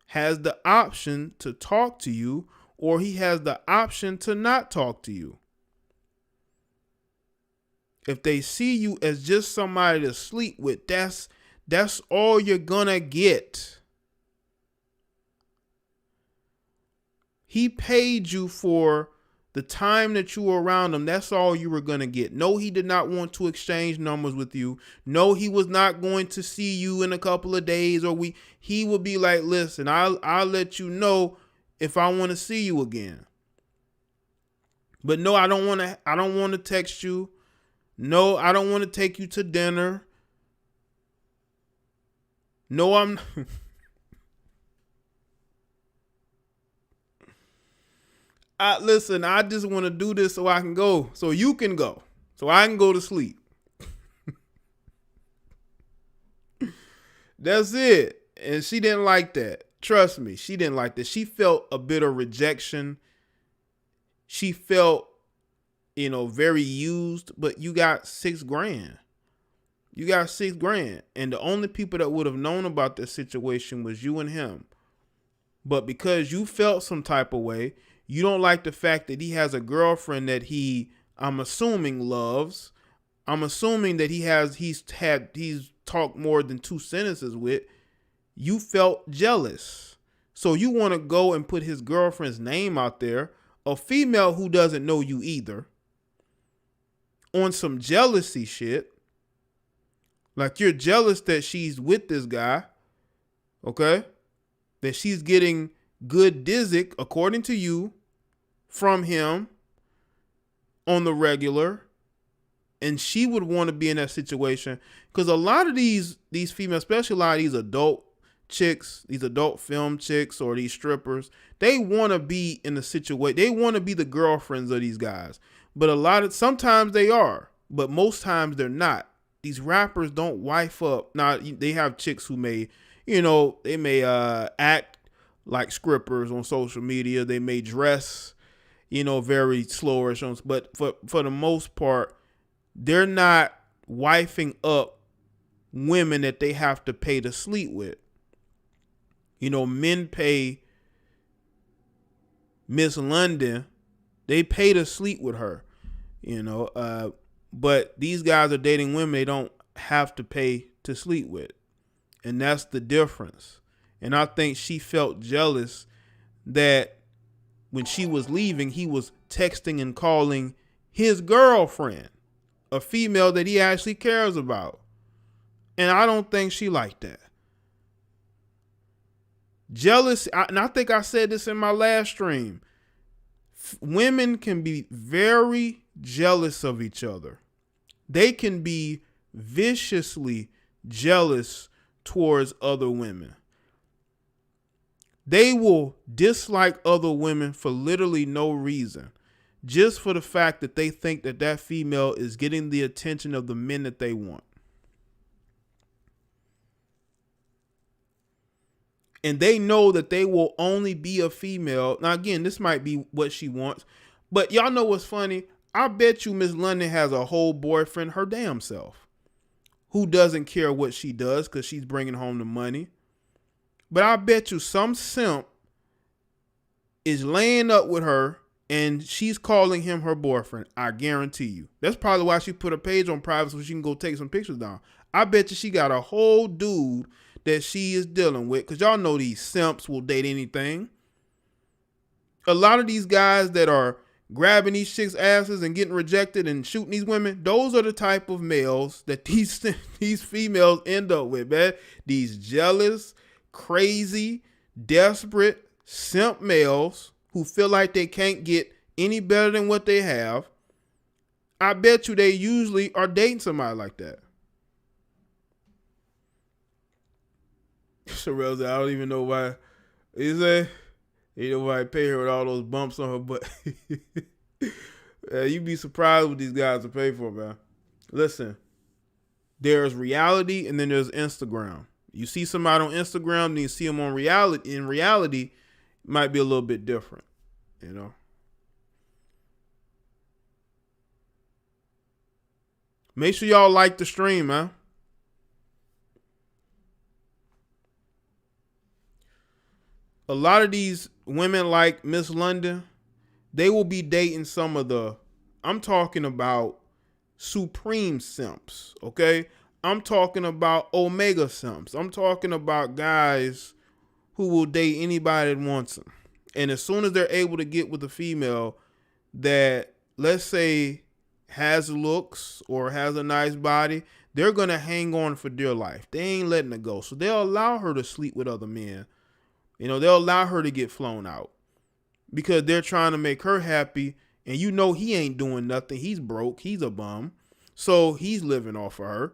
has the option to talk to you, or he has the option to not talk to you. If they see you as just somebody to sleep with, that's all you're gonna get. He paid you for the time that you were around him. That's all you were going to get. No, he did not want to exchange numbers with you. No, he was not going to see you in a couple of days or week. He would be like, listen, I'll let you know if I want to see you again. But no, I don't want to text you. No, I don't want to take you to dinner. No, I'm listen, I just want to do this so I can go, so you can go, so I can go to sleep. That's it. And she didn't like that. Trust me, she didn't like that. She felt a bit of rejection. She felt, very used, but you got $6,000. You got $6,000. And the only people that would have known about this situation was you and him. But because you felt some type of way, you don't like the fact that he has a girlfriend that I'm assuming loves. I'm assuming that he's talked more than 2 sentences with. You felt jealous. So you want to go and put his girlfriend's name out there, a female who doesn't know you either, on some jealousy shit. Like you're jealous that she's with this guy. Okay? that she's getting good dizzick, according to you, from him on the regular, and she would want to be in that situation. Because a lot of these females, especially a lot of these adult chicks, these adult film chicks or these strippers, they want to be in the situation. They want to be the girlfriends of these guys. But sometimes they are, but most times they're not. These rappers don't wife up. Now, they have chicks who may, they may act like strippers on social media. They may dress, very slowish. But for the most part, they're not wifing up women that they have to pay to sleep with. Men pay Miss London, they pay to sleep with her, but these guys are dating women they don't have to pay to sleep with. And that's the difference. And I think she felt jealous that when she was leaving, he was texting and calling his girlfriend, a female that he actually cares about. And I don't think she liked that. Jealous, and I think I said this in my last stream. Women can be very jealous of each other. They can be viciously jealous towards other women. They will dislike other women for literally no reason, just for the fact that they think that female is getting the attention of the men that they want. And they know that they will only be a female. Now, again, this might be what she wants. But y'all know what's funny? I bet you Miss London has a whole boyfriend her damn self who doesn't care what she does because she's bringing home the money. But I bet you some simp is laying up with her and she's calling him her boyfriend. I guarantee you. That's probably why she put a page on private so she can go take some pictures down. I bet you she got a whole dude that she is dealing with, because y'all know these simps will date anything. A lot of these guys that are grabbing these chicks' asses and getting rejected and shooting these women, those are the type of males that these females end up with, man. These jealous, crazy, desperate simp males who feel like they can't get any better than what they have. I bet you they usually are dating somebody like that. Sherelle said, I don't even know why. He said, you know why I pay her with all those bumps on her butt. You'd be surprised what these guys will pay for, man. Listen, there's reality and then there's Instagram. You see somebody on Instagram, then you see them on reality. In reality, it might be a little bit different, Make sure y'all like the stream, man. A lot of these women like Miss London, they will be dating some of I'm talking about supreme simps, okay? I'm talking about omega simps. I'm talking about guys who will date anybody that wants them. And as soon as they're able to get with a female that, let's say, has looks or has a nice body, they're going to hang on for dear life. They ain't letting it go. So they'll allow her to sleep with other men. They'll allow her to get flown out because they're trying to make her happy. And he ain't doing nothing. He's broke. He's a bum. So he's living off of her,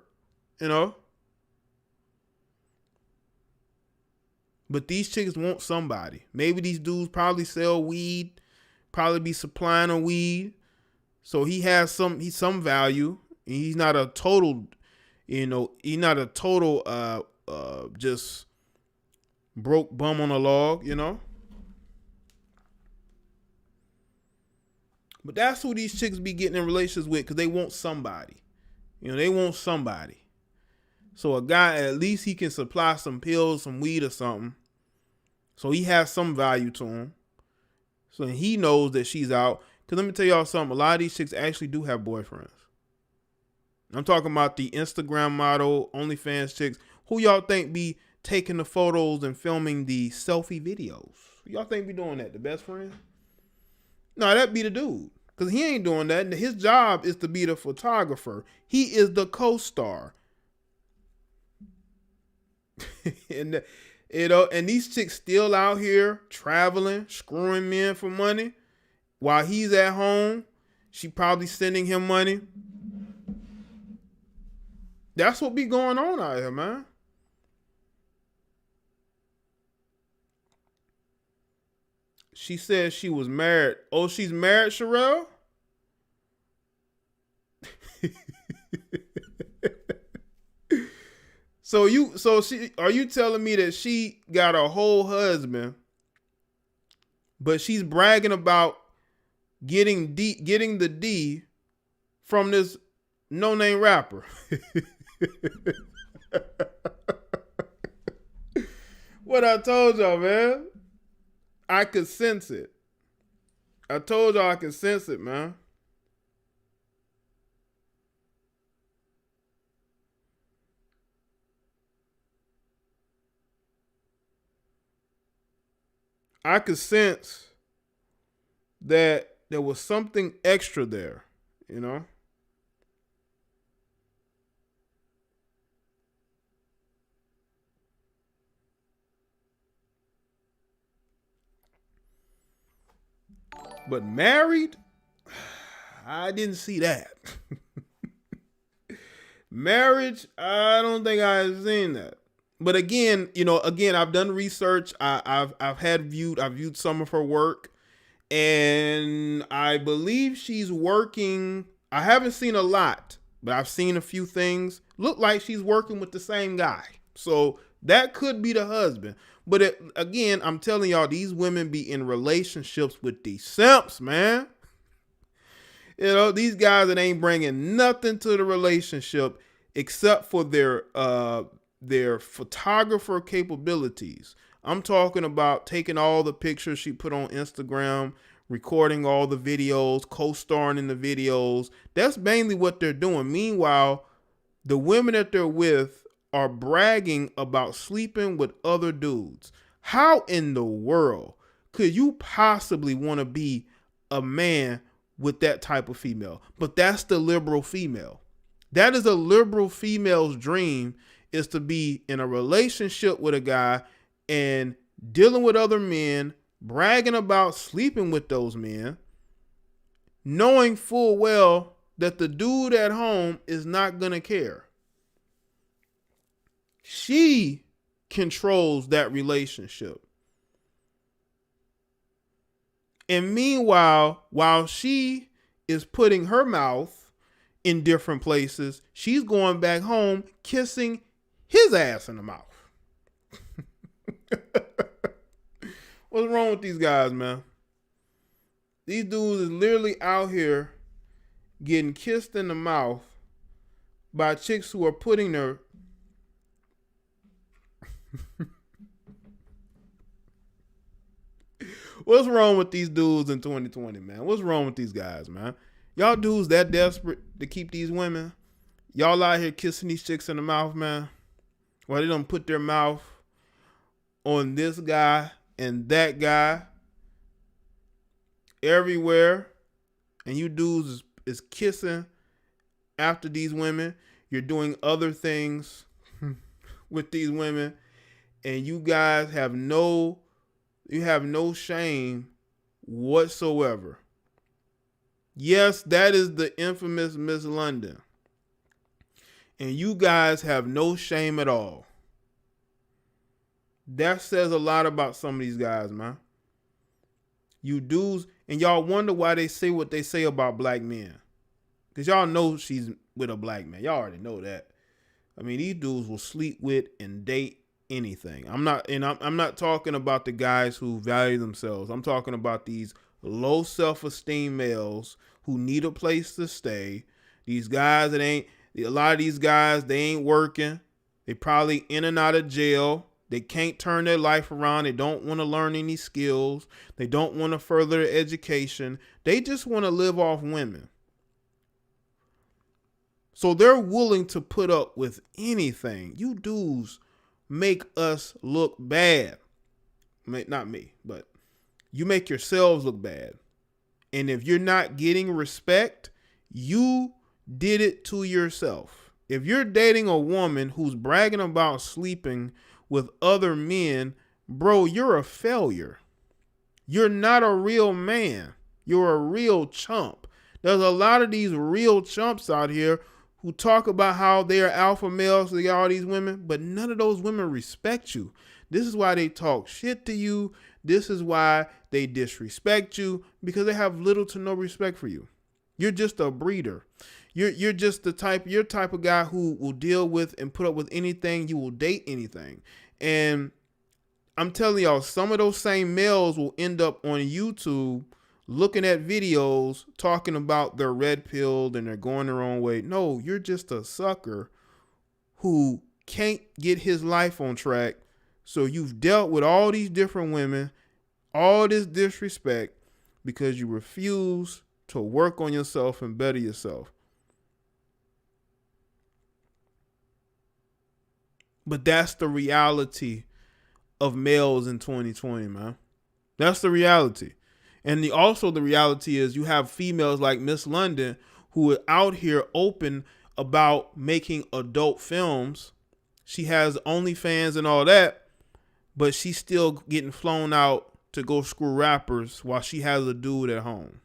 But these chicks want somebody. Maybe these dudes probably sell weed, probably be supplying a weed. So he's some value. And he's not a total, just broke bum on a log, But that's who these chicks be getting in relations with because they want somebody. They want somebody. So a guy, at least he can supply some pills, some weed or something. So he has some value to him. So he knows that she's out. Because let me tell y'all something. A lot of these chicks actually do have boyfriends. I'm talking about the Instagram model, OnlyFans chicks. Who y'all think be taking the photos and filming the selfie videos? Y'all think be doing that? The best friend? No, that'd be the dude. Because he ain't doing that. His job is to be the photographer. He is the co-star. And You know, and these chicks still out here traveling, screwing men for money. While he's at home, she probably sending him money. That's what be going on out here, man. She said she was married. Oh, she's married, Sherelle? Are you telling me that she got a whole husband, but she's bragging about getting the D from this no-name rapper? What I told y'all, man. I could sense it. I told y'all I could sense it, man. I could sense that there was something extra there, you know? But married, I didn't see that. Marriage, I don't think I've seen that. But again, I've done research. I've viewed some of her work, and I believe she's working. I haven't seen a lot, but I've seen a few things. Look like she's working with the same guy. So that could be the husband. But again, I'm telling y'all, these women be in relationships with these simps, man. You know, these guys that ain't bringing nothing to the relationship except for their photographer capabilities. I'm talking about taking all the pictures she put on Instagram, recording all the videos, co-starring in the videos. That's mainly what they're doing. Meanwhile, the women that they're with are bragging about sleeping with other dudes. How in the world could you possibly want to be a man with that type of female? But that's the liberal female. That is a liberal female's dream, is to be in a relationship with a guy and dealing with other men, bragging about sleeping with those men, knowing full well that the dude at home is not going to care. She controls that relationship. And meanwhile, while she is putting her mouth in different places, she's going back home kissing his ass in the mouth. What's wrong with these guys, man? These dudes is literally out here getting kissed in the mouth by chicks who are putting their What's wrong with these dudes in 2020, man? What's wrong with these guys, man? Y'all dudes that desperate to keep these women? Y'all out here kissing these chicks in the mouth, man? While they don't put their mouth on this guy and that guy everywhere, and you dudes is kissing after these women. You're doing other things with these women, and you guys have no shame whatsoever. Yes, that is the infamous Miss London. And you guys have no shame at all. That says a lot about some of these guys, man. You dudes, and y'all wonder why they say what they say about black men. Because y'all know she's with a black man. Y'all already know that. I mean, these dudes will sleep with and date anything. I'm not talking about the guys who value themselves. I'm talking about these low self-esteem males who need a place to stay. These guys a lot of these guys, they ain't working. They probably in and out of jail. They can't turn their life around. They don't want to learn any skills. They don't want to further their education. They just want to live off women. So they're willing to put up with anything. You dudes make us look bad. Not me, but you make yourselves look bad. And if you're not getting respect, you did it to yourself. If you're dating a woman who's bragging about sleeping with other men, bro, you're a failure. You're not a real man. You're a real chump. There's a lot of these real chumps out here who talk about how they are alpha males, they got all these women, but none of those women respect you. This is why they talk shit to you. This is why they disrespect you, because they have little to no respect for you. You're just a breeder. You're just the type of guy who will deal with and put up with anything. You will date anything. And I'm telling y'all, some of those same males will end up on YouTube looking at videos talking about they're red pilled and they're going their own way. No, you're just a sucker who can't get his life on track. So you've dealt with all these different women, all this disrespect, because you refuse to work on yourself and better yourself. But that's the reality of males in 2020, man. That's the reality. And also the reality is you have females like Miss London who are out here open about making adult films. She has OnlyFans and all that, but she's still getting flown out to go screw rappers while she has a dude at home.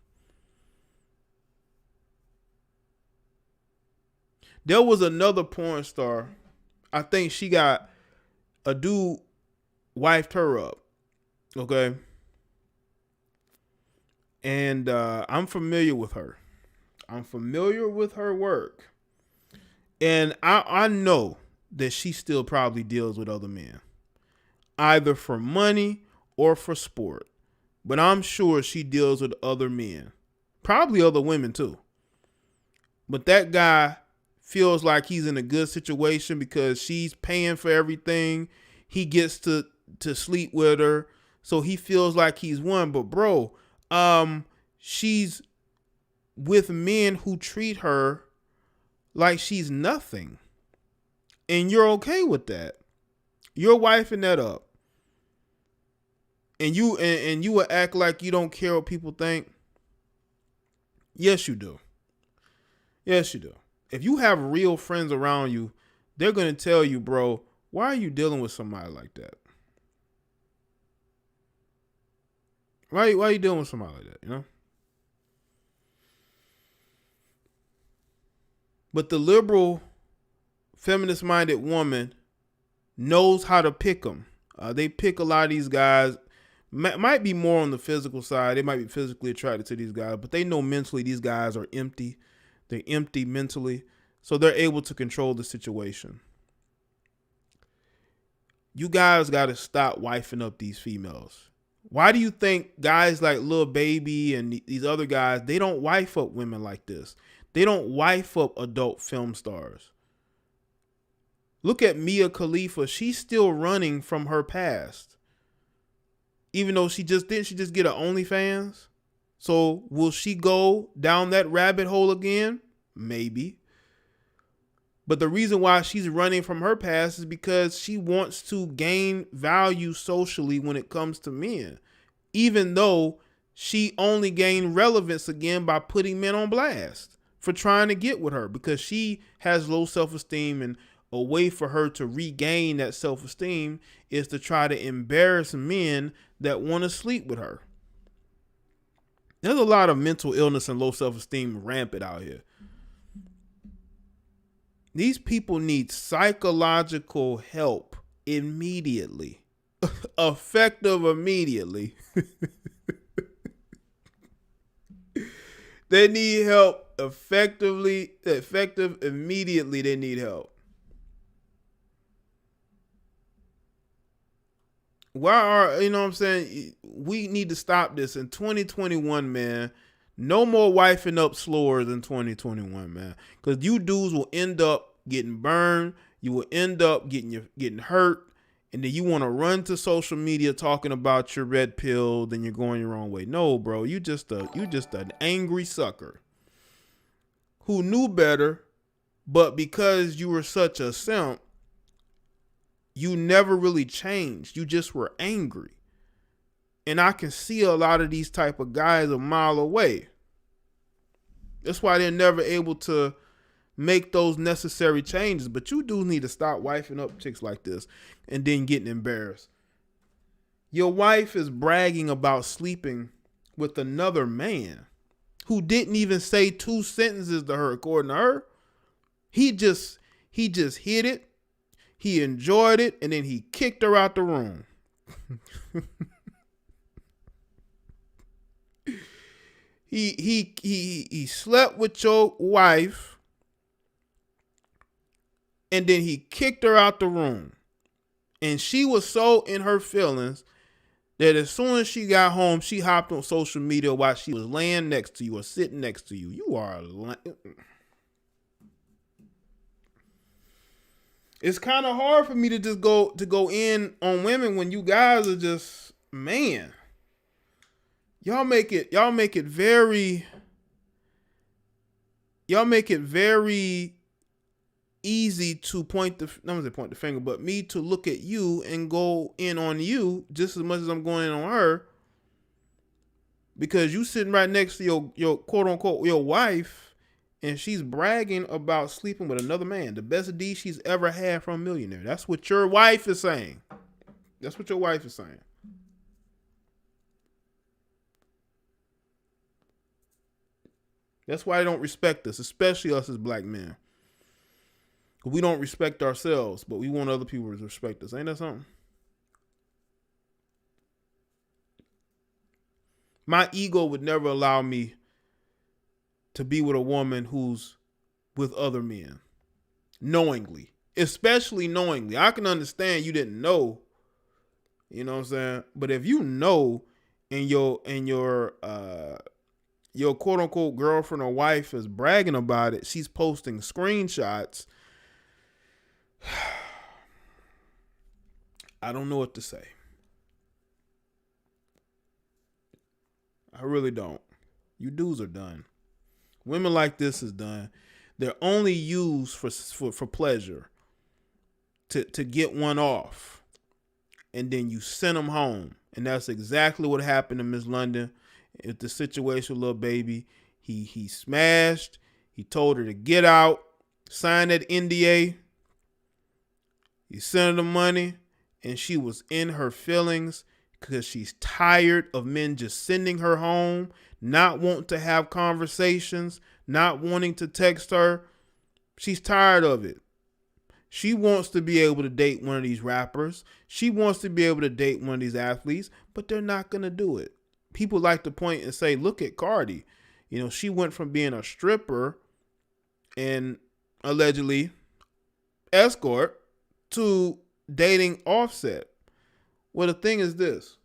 There was another porn star. I think she got a dude wifed her up. Okay. And I'm familiar with her. I'm familiar with her work. And I know that she still probably deals with other men, either for money or for sport. But I'm sure she deals with other men, probably other women too. But that guy feels like he's in a good situation because she's paying for everything. He gets to sleep with her. So he feels like he's won. But bro, she's with men who treat her like she's nothing. And you're okay with that. You're wifing that up. And you will act like you don't care what people think. Yes, you do. Yes, you do. If you have real friends around you, they're going to tell you, bro, why are you dealing with somebody like that? Why are you dealing with somebody like that, you know? But the liberal, feminist-minded woman knows how to pick them. They pick a lot of these guys. Might be more on the physical side. They might be physically attracted to these guys, but they know mentally these guys are empty. They're empty mentally, so they're able to control the situation. You guys got to stop wifing up these females. Why do you think guys like Lil Baby and these other guys, they don't wife up women like this? They don't wife up adult film stars. Look at Mia Khalifa. She's still running from her past. Even though she just get an OnlyFans. So will she go down that rabbit hole again? Maybe. But the reason why she's running from her past is because she wants to gain value socially when it comes to men. Even though she only gained relevance again by putting men on blast for trying to get with her, because she has low self-esteem, and a way for her to regain that self-esteem is to try to embarrass men that want to sleep with her. There's a lot of mental illness and low self-esteem rampant out here. These people need psychological help immediately. Effective immediately. They need help effective immediately. They need help. You know what I'm saying? We need to stop this in 2021, man. No more wifing up slurs in 2021, man. Because you dudes will end up getting burned. You will end up getting hurt. And then you want to run to social media talking about your red pill, then you're going your own way. No, bro, you just an angry sucker who knew better, but because you were such a simp, you never really changed. You just were angry. And I can see a lot of these type of guys a mile away. That's why they're never able to make those necessary changes. But you do need to stop wifing up chicks like this and then getting embarrassed. Your wife is bragging about sleeping with another man who didn't even say 2 sentences to her, according to her. He just hit it. He enjoyed it, and then he kicked her out the room. He slept with your wife, and then he kicked her out the room. And she was so in her feelings that as soon as she got home, she hopped on social media while she was laying next to you or sitting next to you. You are it's kind of hard for me to just go in on women when you guys are just, man. Y'all make it very easy to point the finger, but me to look at you and go in on you just as much as I'm going in on her, because you sitting right next to your quote unquote your wife, and she's bragging about sleeping with another man, the best D she's ever had from a millionaire. That's what your wife is saying. That's what your wife is saying. That's why they don't respect us, especially us as black men. We don't respect ourselves, but we want other people to respect us. Ain't that something? My ego would never allow me to be with a woman who's with other men. Knowingly. Especially knowingly. I can understand you didn't know. You know what I'm saying? But if you know and your quote unquote girlfriend or wife is bragging about it, she's posting screenshots, I don't know what to say. I really don't. You dudes are done. Women like this is done. They're only used for pleasure, to get one off, and then you send them home. And that's exactly what happened to Miss London. It's the situation with Lil Baby. He smashed. He told her to get out, sign that NDA. He sent her the money, and she was in her feelings because she's tired of men just sending her home, not wanting to have conversations, not wanting to text her. She's tired of it. She wants to be able to date one of these rappers. She wants to be able to date one of these athletes, but they're not going to do it. People like to point and say, look at Cardi. You know, she went from being a stripper and allegedly escort to dating Offset. Well, the thing is this.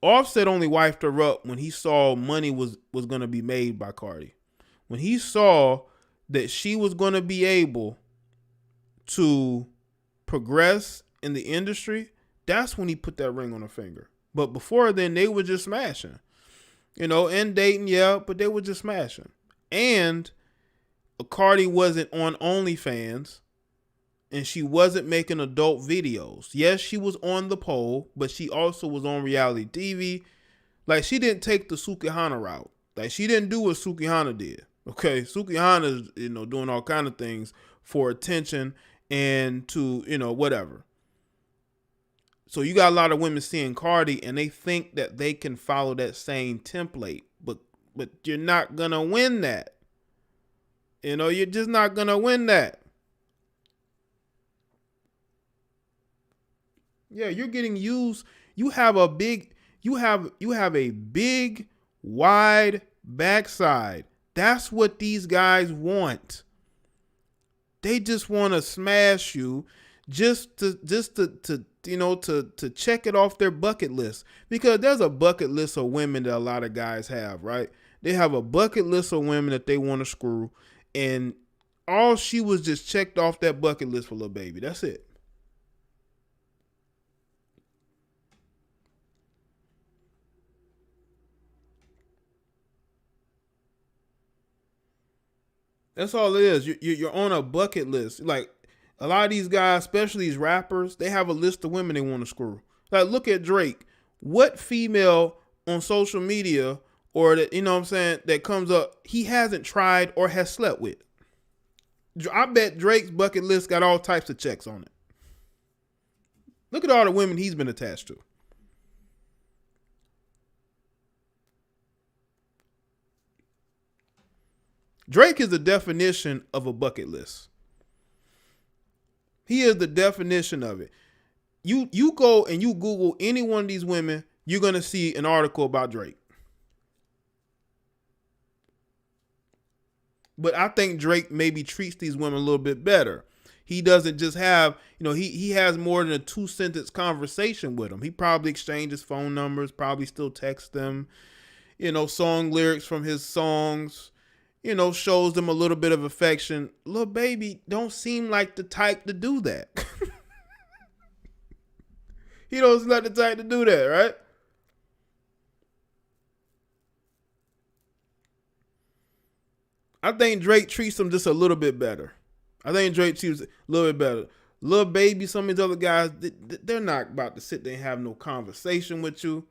Offset only wifed her up when he saw money was going to be made by Cardi. When he saw that she was going to be able to progress in the industry, that's when he put that ring on her finger. But before then, they were just smashing. You know, and dating, yeah, but they were just smashing. And Cardi wasn't on OnlyFans, and she wasn't making adult videos. Yes, she was on the pole, but she also was on reality TV. Like, she didn't take the Sukihana route. Like, she didn't do what Sukihana did. Okay, Sukihana is, you know, doing all kind of things for attention and to, you know, whatever. So you got a lot of women seeing Cardi and they think that they can follow that same template, but you're not gonna win that. You know, you're just not gonna win that. Yeah, you're getting used. You have a big, wide backside. That's what these guys want. They just want to smash you just to check it off their bucket list. Because there's a bucket list of women that a lot of guys have, right? They have a bucket list of women that they want to screw, and all she was just checked off that bucket list for Lil Baby. That's it. That's all it is. You're on a bucket list. Like, a lot of these guys, especially these rappers, they have a list of women they want to screw. Like, look at Drake. What female on social media or that, you know what I'm saying, that comes up he hasn't tried or has slept with. I bet Drake's bucket list got all types of checks on it. Look at all the women he's been attached to. Drake is the definition of a bucket list. He is the definition of it. You go and you Google any one of these women, you're going to see an article about Drake. But I think Drake maybe treats these women a little bit better. He doesn't just have, he has more than a 2-sentence conversation with them. He probably exchanges phone numbers, probably still texts them, song lyrics from his songs, shows them a little bit of affection. Lil Baby don't seem like the type to do that. He don't seem like the type to do that, right? I think Drake treats them just a little bit better. I think Drake treats a little bit better. Lil Baby, some of these other guys, they're not about to sit there and have no conversation with you.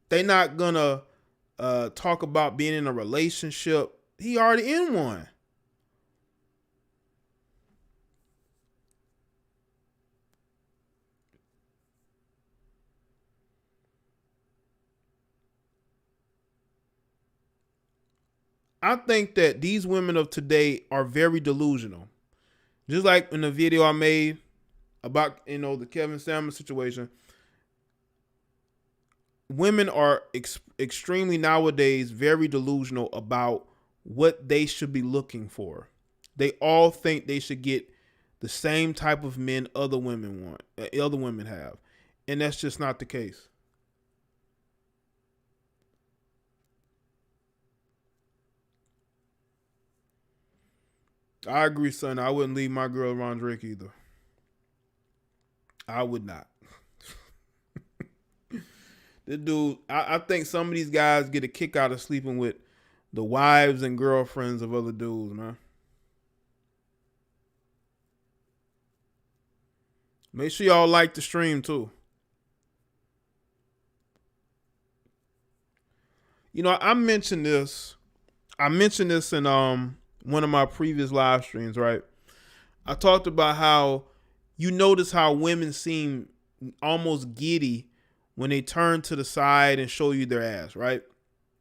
They're not going to talk about being in a relationship. He already in one. I think that these women of today are very delusional. Just like in the video I made about, the Kevin Samuels situation, women are extremely nowadays very delusional about what they should be looking for. They all think they should get the same type of men other women want, other women have. And that's just not the case. I agree, son. I wouldn't leave my girl around Drake either. I would not. This dude, I think some of these guys get a kick out of sleeping with the wives and girlfriends of other dudes, man. Make sure y'all like the stream too. I mentioned this. I mentioned this in one of my previous live streams, right? I talked about how you notice how women seem almost giddy when they turn to the side and show you their ass, right?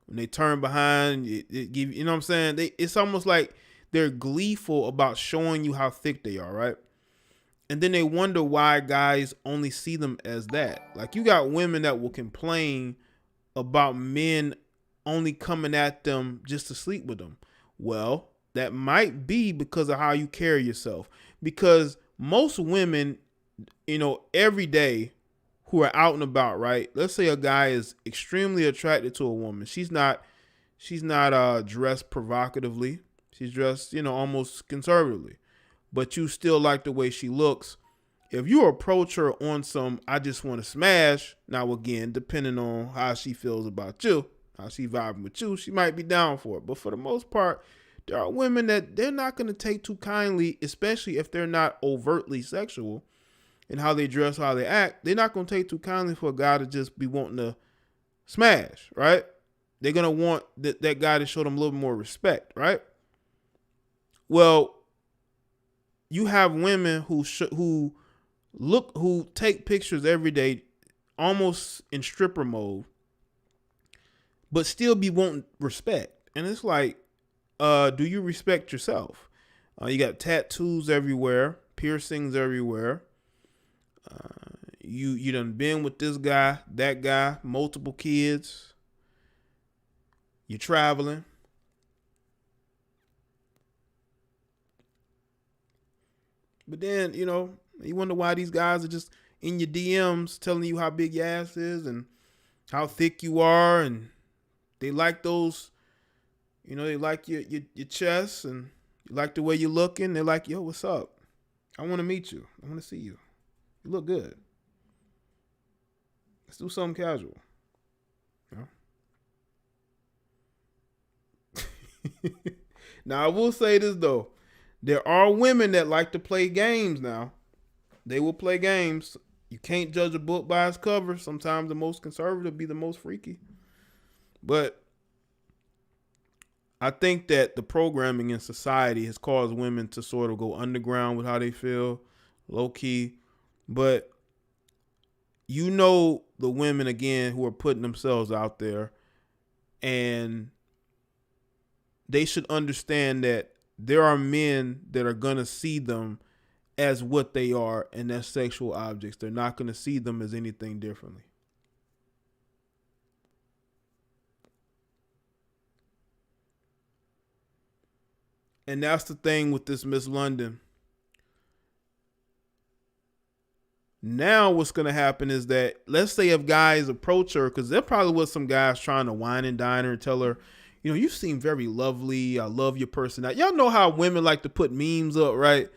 When they turn behind, it give you know what I'm saying? It's almost like they're gleeful about showing you how thick they are, right? And then they wonder why guys only see them as that. Like, you got women that will complain about men only coming at them just to sleep with them. Well, that might be because of how you carry yourself. Because most women, every day who are out and about, right? Let's say a guy is extremely attracted to a woman. She's not dressed provocatively. She's dressed, almost conservatively. But you still like the way she looks. If you approach her on some, I just want to smash, now again, depending on how she feels about you, how she vibing with you, she might be down for it. But for the most part, there are women that they're not going to take too kindly, especially if they're not overtly sexual in how they dress, how they act. They're not going to take too kindly for a guy to just be wanting to smash, right? They're going to want that guy to show them a little more respect, right? Well, you have women who take pictures every day, almost in stripper mode, but still be wanting respect. And it's like, do you respect yourself? You got tattoos everywhere, piercings everywhere. You done been with this guy, that guy, multiple kids. You're traveling. But then, you wonder why these guys are just in your DMs telling you how big your ass is and how thick you are. And they like those, they like your chest and you like the way you're looking. They're like, yo, what's up? I want to meet you. I want to see you. You look good. Let's do something casual. Now, I will say this, though. There are women that like to play games now. They will play games. You can't judge a book by its cover. Sometimes the most conservative be the most freaky. But I think that the programming in society has caused women to sort of go underground with how they feel, low key. But you know the women, again, who are putting themselves out there, and they should understand that there are men that are going to see them as what they are, and as sexual objects. They're not going to see them as anything differently. And that's the thing with this Miss London. Now what's going to happen is that, let's say if guys approach her, because there probably was some guys trying to wine and dine her and tell her, you know, you seem very lovely. I love your personality. Y'all know how women like to put memes up, right?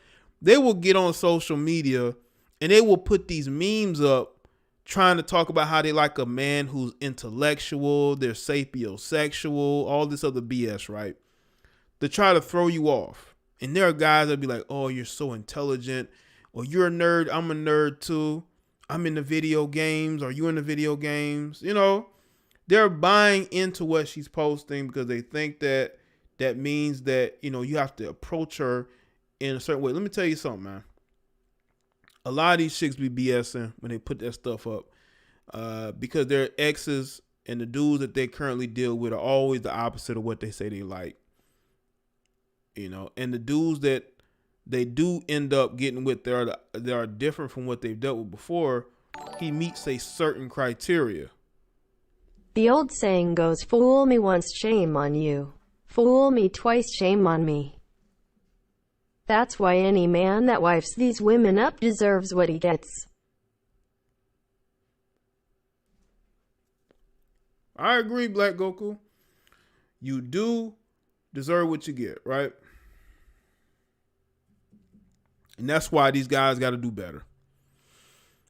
They will get on social media and they will put these memes up trying to talk about how they like a man who's intellectual, they're sapiosexual, all this other BS, right? To try to throw you off. And there are guys that be like, oh, you're so intelligent. Or you're a nerd. I'm a nerd too. I'm in the video games. Are you in the video games? You know, they're buying into what she's posting because they think that that means that, you know, you have to approach her in a certain way. Let me tell you something, man. A lot of these chicks be BSing when they put that stuff up because their exes and the dudes that they currently deal with are always the opposite of what they say they like. You know, and the dudes that they do end up getting with, they are different from what they've dealt with before. He meets a certain criteria. The old saying goes, fool me once, shame on you. Fool me twice, shame on me. That's why any man that wifes these women up deserves what he gets. I agree, Black Goku. You do deserve what you get, right? And that's why these guys got to do better.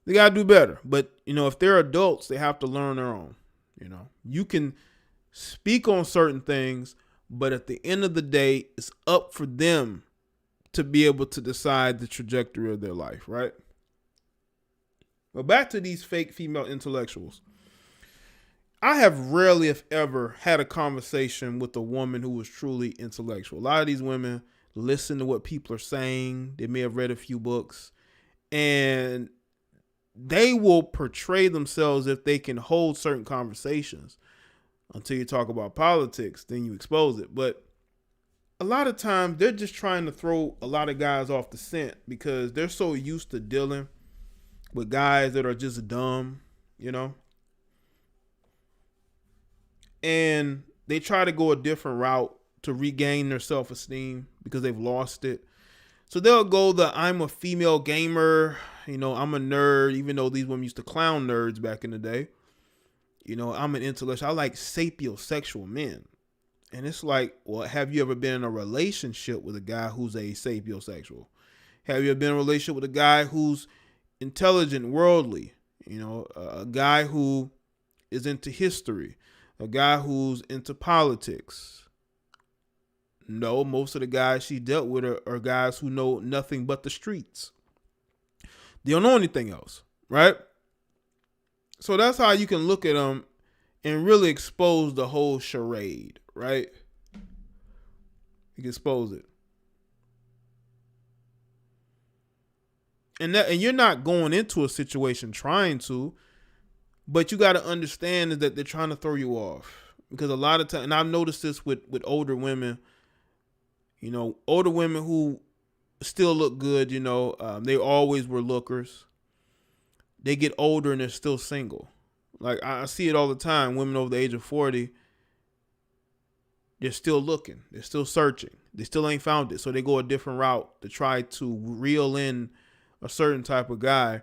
They got to do better. But, you know, if they're adults, they have to learn their own. You know, you can speak on certain things, but at the end of the day, it's up for them to be able to decide the trajectory of their life, right? But back to these fake female intellectuals. I have rarely, if ever, had a conversation with a woman who was truly intellectual. A lot of these women listen to what people are saying. They may have read a few books, and they will portray themselves if they can hold certain conversations. Until you talk about politics, then you expose it. But a lot of times they're just trying to throw a lot of guys off the scent because they're so used to dealing with guys that are just dumb, you know? And they try to go a different route to regain their self-esteem because they've lost it. So they'll go I'm a female gamer, you know, I'm a nerd, even though these women used to clown nerds back in the day. You know, I'm an intellectual. I like sapiosexual men. And it's like, well, have you ever been in a relationship with a guy who's a sapiosexual? Have you ever been in a relationship with a guy who's intelligent, worldly? You know, a guy who is into history, a guy who's into politics. No, most of the guys she dealt with are guys who know nothing but the streets. They don't know anything else, right? So that's how you can look at them and really expose the whole charade, right? You can expose it. And you're not going into a situation trying to, but you got to understand is that they're trying to throw you off. Because a lot of times, and I've noticed this with older women, you know, older women who still look good, you know, they always were lookers. They get older and they're still single. Like I see it all the time. Women over the age of 40, they're still looking. They're still searching. They still ain't found it. So they go a different route to try to reel in a certain type of guy.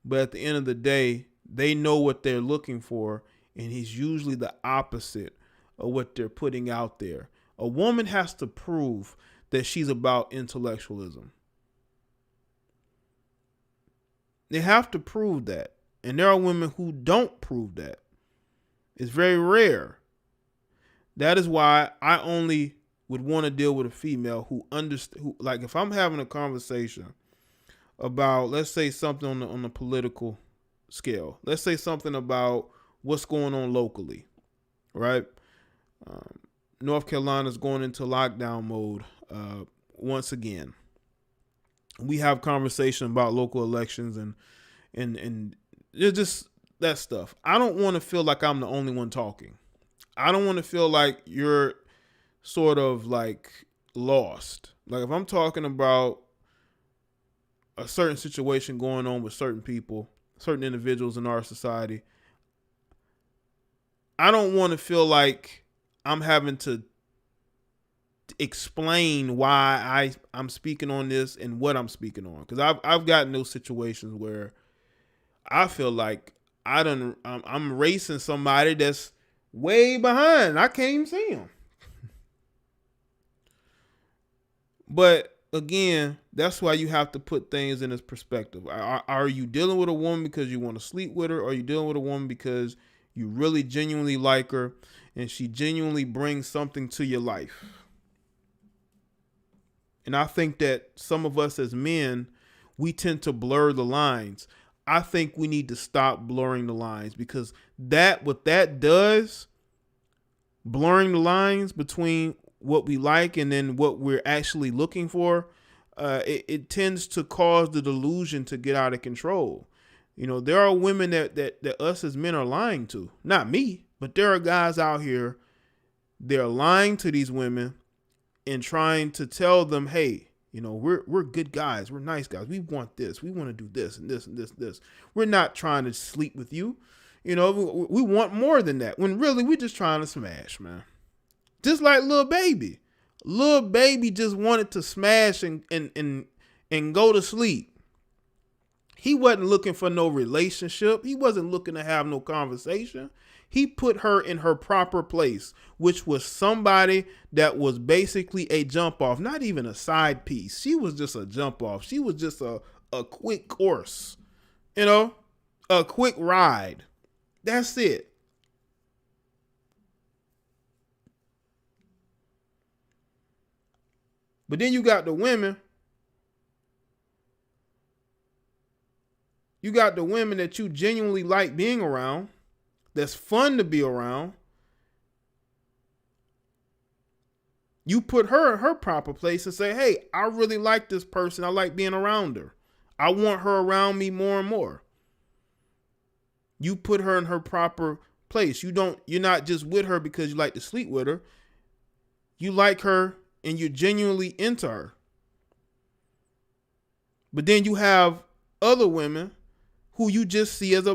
But at the end of the day, they know what they're looking for. And he's usually the opposite of what they're putting out there. A woman has to prove that she's about intellectualism. They have to prove that. And there are women who don't prove that. It's very rare. That is why I only would want to deal with a female who understands, like if I'm having a conversation, about, let's say something on the political scale. Let's say something about what's going on locally, right? North Carolina's going into lockdown mode once again. We have conversation about local elections and it's just that stuff. I don't want to feel like I'm the only one talking. I don't want to feel like you're sort of like lost. Like if I'm talking about a certain situation going on with certain people, certain individuals in our society, I don't want to feel like I'm having to explain why I'm speaking on this and what I'm speaking on. Because I've gotten those situations where I feel like I'm racing somebody that's way behind. I can't even see him. But again, that's why you have to put things in its perspective. Are you dealing with a woman because you want to sleep with her, or are you dealing with a woman because you really genuinely like her and she genuinely brings something to your life? And I think that some of us as men, we tend to blur the lines. I think we need to stop blurring the lines, because what that does, blurring the lines between what we like and then what we're actually looking for, it tends to cause the delusion to get out of control. You know, there are women that us as men are lying to. Not me, but there are guys out here, they're lying to these women and trying to tell them, hey, you know, we're good guys. We're nice guys. We want this. We want to do this and this and this and this. We're not trying to sleep with you. You know, we want more than that. When really we're just trying to smash, man. Just like Lil Baby. Lil Baby just wanted to smash and go to sleep. He wasn't looking for no relationship. He wasn't looking to have no conversation. He put her in her proper place, which was somebody that was basically a jump off, not even a side piece. She was just a jump off. She was just a quick course, you know, a quick ride. That's it. But then you got the women. You got the women that you genuinely like being around. That's fun to be around. You put her in her proper place and say, hey, I really like this person. I like being around her. I want her around me more and more. You put her in her proper place. You're not just with her because you like to sleep with her. You like her and you're genuinely into her. But then you have other women who you just see as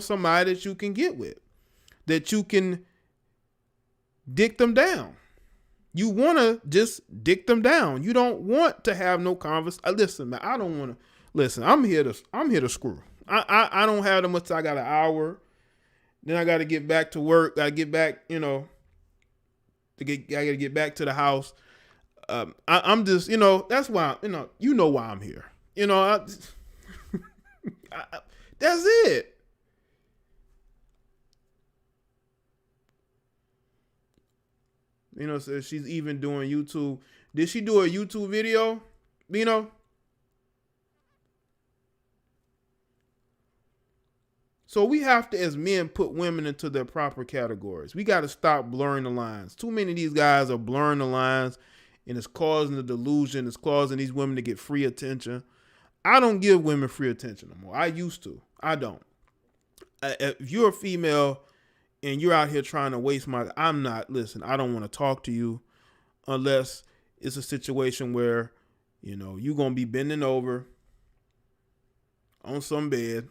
somebody that you can get with, that you can dick them down. You want to just dick them down. You don't want to have no conversation. Listen, man, I don't want to listen. I'm here to screw. I don't have that much. I got an hour. Then I got to get back to work. I get back, I got to get back to the house. I'm just, that's why, you know why I'm here. That's it. So she's even doing YouTube. Did she do a YouTube video? So we have to, as men, put women into their proper categories. We got to stop blurring the lines. Too many of these guys are blurring the lines, and it's causing the delusion. It's causing these women to get free attention. I don't give women free attention no more. I used to. I don't. If you're a female and you're out here trying to waste I'm not. Listen, I don't want to talk to you unless it's a situation where, you're going to be bending over on some bed.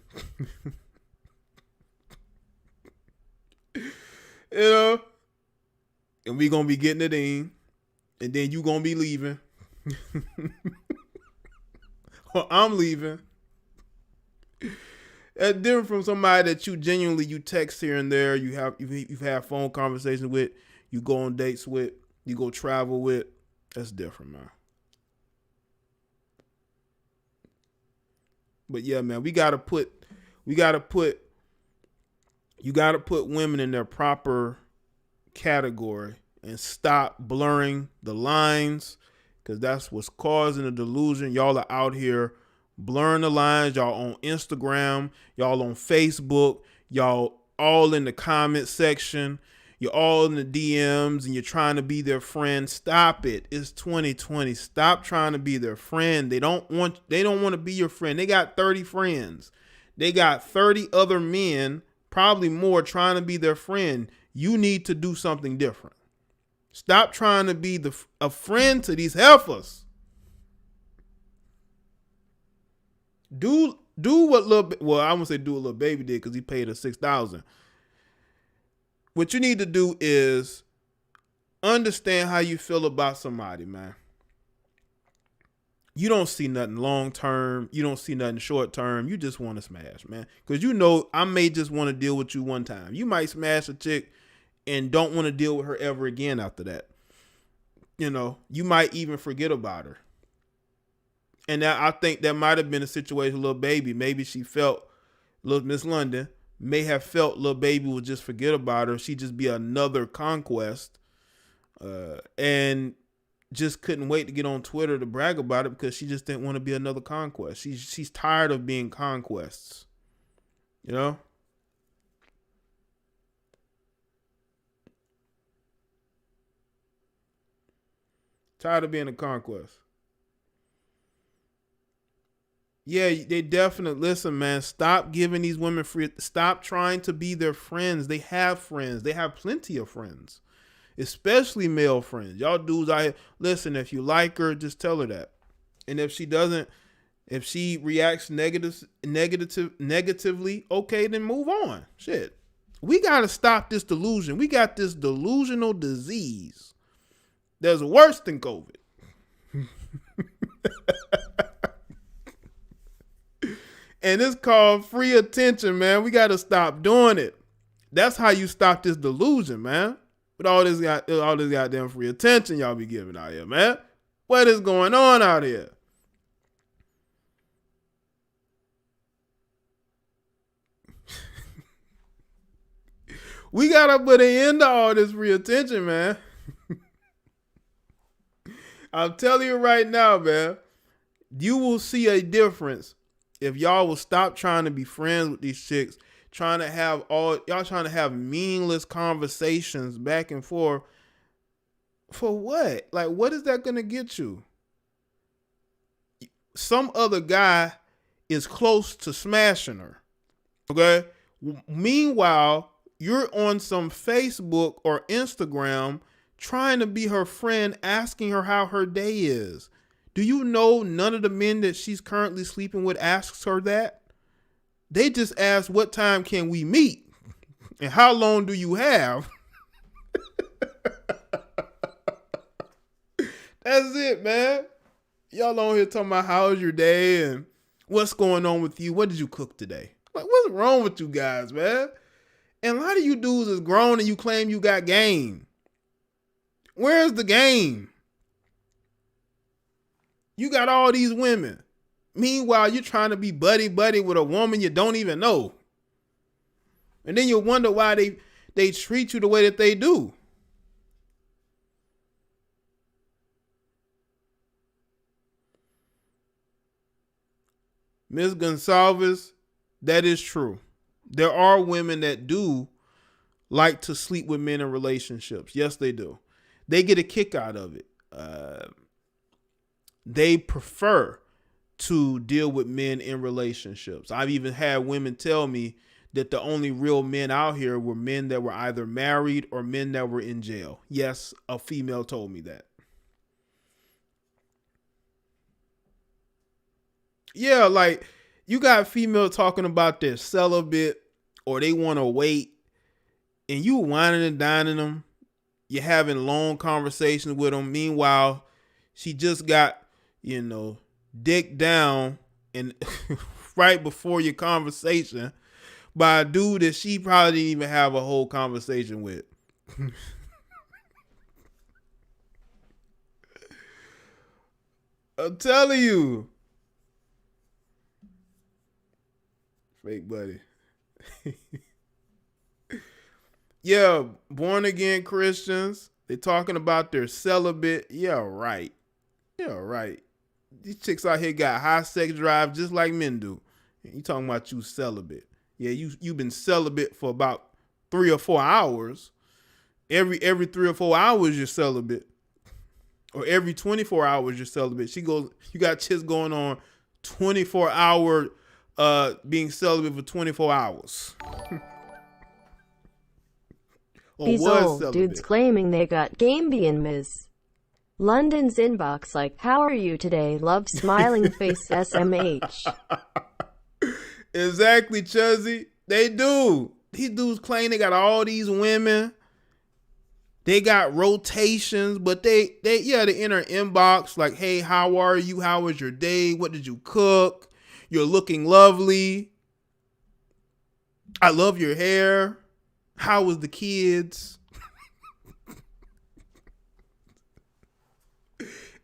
And we going to be getting it in, and then you going to be leaving. Or I'm leaving. That's different from somebody that you genuinely, you text here and there, you've had phone conversations with, you go on dates with, you go travel with. That's different, man. But yeah, man, you gotta put women in their proper category and stop blurring the lines, because that's what's causing the delusion. Y'all are out here blurring the lines. Y'all on Instagram, y'all on Facebook, y'all all in the comment section. You're all in the DMs and you're trying to be their friend. Stop it. It's 2020. Stop trying to be their friend. They don't want to be your friend. They got 30 friends. They got 30 other men, probably more, trying to be their friend. You need to do something different. Stop trying to be a friend to these heifers. Do what I won't say do what Lil Baby did because he paid her $6,000. What you need to do is understand how you feel about somebody, man. You don't see nothing long term. You don't see nothing short term. You just want to smash, man. Because you know I may just want to deal with you one time. You might smash a chick and don't want to deal with her ever again after that. You know, you might even forget about her. And I think that might have been a situation with Lil Baby. Maybe she felt, Miss London may have felt Lil Baby would just forget about her. She'd just be another conquest. And just couldn't wait to get on Twitter to brag about it because she just didn't want to be another conquest. She's tired of being conquests. You know? Tired of being a conquest. Yeah, they definitely, listen, man, stop giving these women free. Stop trying to be their friends. They have friends. They have plenty of friends, especially male friends. Y'all dudes, listen, if you like her, just tell her that. And if she doesn't, if she reacts negatively, okay, then move on. Shit. We got to stop this delusion. We got this delusional disease that's worse than COVID. And it's called free attention, man. We got to stop doing it. That's how you stop this delusion, man. With all this goddamn free attention y'all be giving out here, man. What is going on out here? We got to put an end to all this free attention, man. I'm telling you right now, man. You will see a difference if y'all will stop trying to be friends with these chicks, trying to have meaningless conversations back and forth. For what? Like, what is that going to get you? Some other guy is close to smashing her. Okay? Meanwhile, you're on some Facebook or Instagram trying to be her friend, asking her how her day is. Do you know none of the men that she's currently sleeping with asks her that? They just ask, what time can we meet? And how long do you have? That's it, man. Y'all on here talking about how's your day and what's going on with you? What did you cook today? Like, what's wrong with you guys, man? And a lot of you dudes is grown and you claim you got game. Where's the game? You got all these women. Meanwhile, you're trying to be buddy-buddy with a woman you don't even know. And then you wonder why they treat you the way that they do. Ms. Gonsalves, that is true. There are women that do like to sleep with men in relationships. Yes, they do. They get a kick out of it. They prefer to deal with men in relationships. I've even had women tell me that the only real men out here were men that were either married or men that were in jail. Yes, a female told me that. Yeah, like you got female talking about their celibate or they want to wait and you whining and dining them. You're having long conversations with them. Meanwhile, she just got, dick down and right before your conversation by a dude that she probably didn't even have a whole conversation with. I'm telling you. Fake buddy. Yeah, born again Christians. They talking about their celibate. Yeah, right. Yeah, right. these chicks out here got high sex drive just like men do. You talking about you celibate. Yeah, you've been celibate for about 3 or 4 hours. Every 3 or 4 hours you're celibate. Or every 24 hours you're celibate. You got chicks going on 24-hour being celibate for 24 hours. These old celibate dudes claiming they got game being Ms. London's inbox like, how are you today? Love smiling face SMH. Exactly, Chuzzy. They do. These dudes claim they got all these women. They got rotations, but they enter inbox like, hey, how are you? How was your day? What did you cook? You're looking lovely. I love your hair. How was the kids?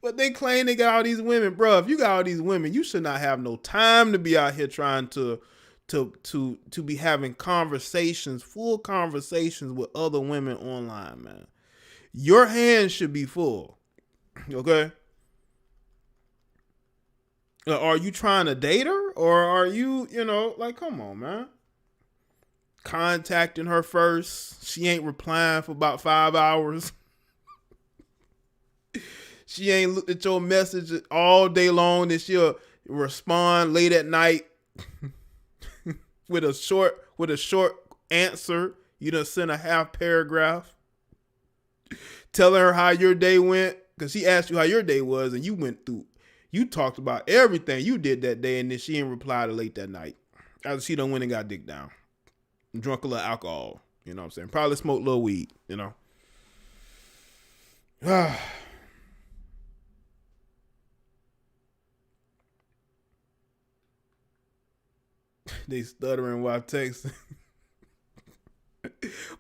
But they claim they got all these women. Bro, if you got all these women, you should not have no time to be out here trying to be having conversations, full conversations with other women online, man. Your hands should be full. Okay? Are you trying to date her? Or are you, like, come on, man. Contacting her first. She ain't replying for about 5 hours. She ain't looked at your message all day long. Then she'll respond late at night with a short answer. You done sent a half paragraph telling her how your day went, because she asked you how your day was, and you talked about everything you did that day, and then she didn't reply till late that night after she done went and got dick down and drunk a little alcohol. You know what I'm saying? Probably smoked a little weed. They stuttering while texting.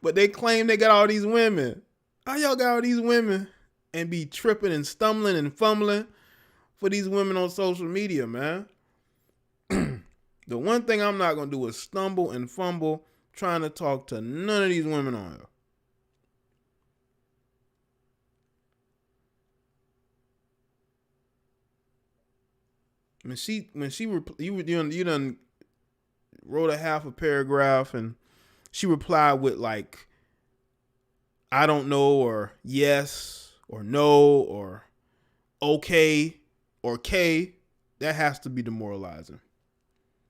But they claim they got all these women. How y'all got all these women and be tripping and stumbling and fumbling for these women on social media, man? The one thing I'm not going to do is stumble and fumble trying to talk to none of these women on here. You done wrote a half a paragraph and she replied with like, I don't know, or yes, or no, or okay, or K. That has to be demoralizing.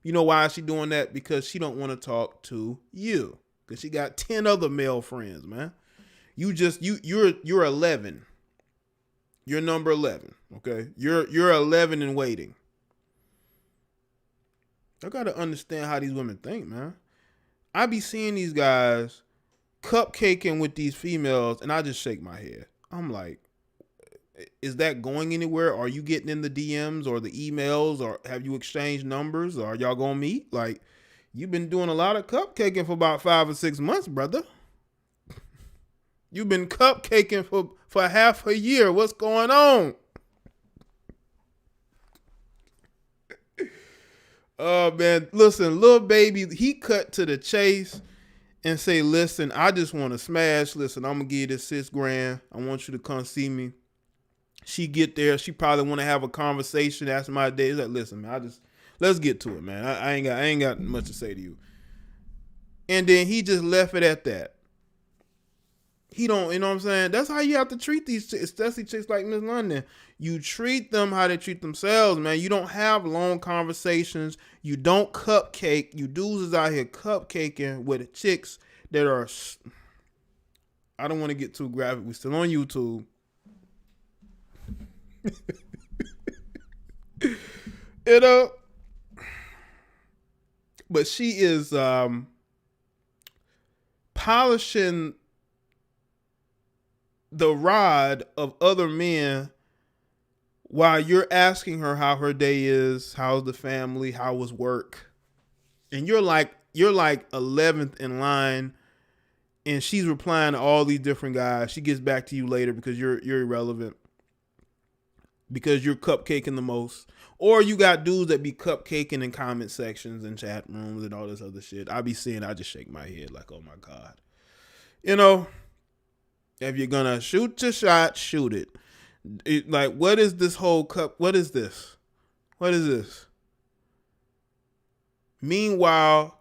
You know why is she doing that? Because she don't want to talk to you. Because she got 10 other male friends, man. You're 11. You're number 11. Okay. You're 11 and waiting. I gotta understand how these women think, man. I be seeing these guys cupcaking with these females, and I just shake my head. I'm like, is that going anywhere? Are you getting in the DMs or the emails, or have you exchanged numbers? Or are y'all gonna meet? Like, you've been doing a lot of cupcaking for about 5 or 6 months, brother. You've been cupcaking for half a year. What's going on? Oh, man. Listen, Lil Baby, he cut to the chase and say, listen, I just want to smash. Listen, I'm going to give you this $6,000. I want you to come see me. She get there. She probably want to have a conversation. Ask my day. He's like, listen, man, let's get to it, man. I ain't got much to say to you. And then he just left it at that. He don't, you know what I'm saying? That's how you have to treat these chicks, especially chicks like Miss London. You treat them how they treat themselves, man. You don't have long conversations. You don't cupcake. You dudes is out here cupcaking with chicks that are, I don't want to get too graphic. We're still on YouTube. But she is polishing the rod of other men while you're asking her how her day is, how's the family, how was work, and you're like 11th in line, and she's replying to all these different guys. She gets back to you later because you're irrelevant, because you're cupcaking the most. Or you got dudes that be cupcaking in comment sections and chat rooms and all this other shit. I be seeing, I just shake my head like, oh my God. If you're gonna shoot your shot, shoot it. Like, what is this whole cup? What is this? What is this? Meanwhile,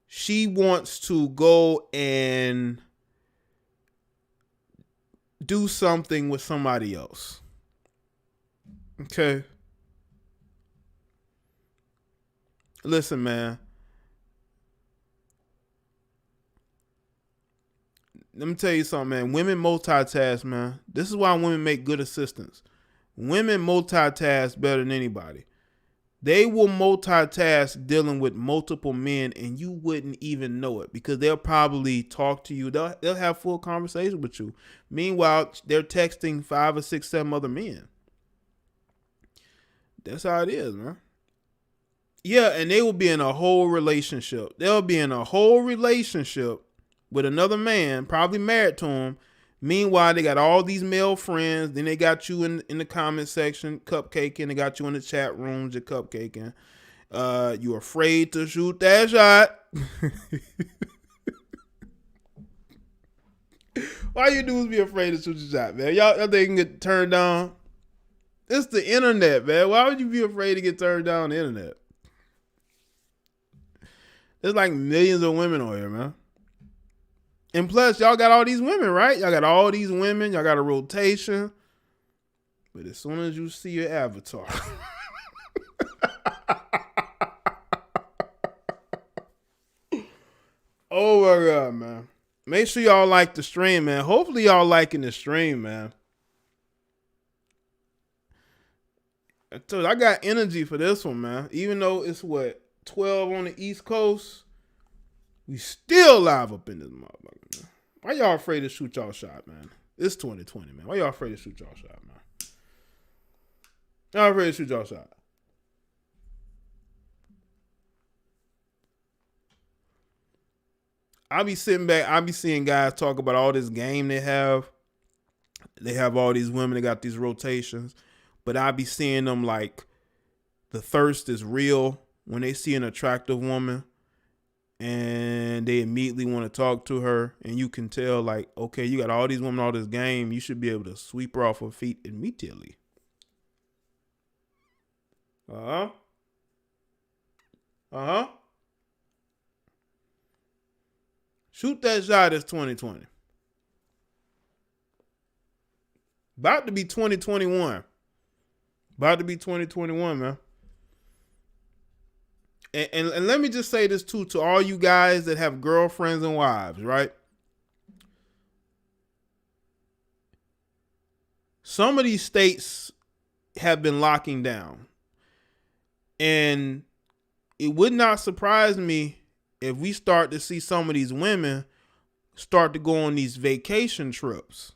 she wants to go and do something with somebody else. Okay. Listen, man. Let me tell you something, man. Women multitask, man. This is why women make good assistants. Women multitask better than anybody. They will multitask dealing with multiple men and you wouldn't even know it because they'll probably talk to you. They'll have full conversation with you. Meanwhile, they're texting 5 or 6, 7 other men. That's how it is, man. Yeah, and they will be in a whole relationship. They'll be in a whole relationship with another man, probably married to him. Meanwhile, they got all these male friends. Then they got you in the comment section cupcaking. They got you in the chat rooms, you're cupcaking. You're afraid to shoot that shot. Why you dudes be afraid to shoot the shot, man? Y'all think you can get turned down? It's the internet, man. Why would you be afraid to get turned down on the internet? There's like millions of women on here, man. And plus, y'all got all these women, right? Y'all got all these women. Y'all got a rotation. But as soon as you see your avatar. Oh, my God, man. Make sure y'all like the stream, man. Hopefully, y'all liking the stream, man. I told you, I got energy for this one, man. Even though it's, 12 on the East Coast, we still live up in this motherfucker, man. Why y'all afraid to shoot y'all shot, man? It's 2020, man. Why y'all afraid to shoot y'all shot, man? Y'all afraid to shoot y'all shot. I be sitting back, I be seeing guys talk about all this game they have. They have all these women, they got these rotations. But I be seeing them like the thirst is real when they see an attractive woman and they immediately want to talk to her, and you can tell like, okay, you got all these women, all this game, you should be able to sweep her off her feet immediately. Shoot that shot. It's 2020. About to be 2021. About to be 2021, man. And let me just say this too to all you guys that have girlfriends and wives, right? Some of these states have been locking down. And it would not surprise me if we start to see some of these women start to go on these vacation trips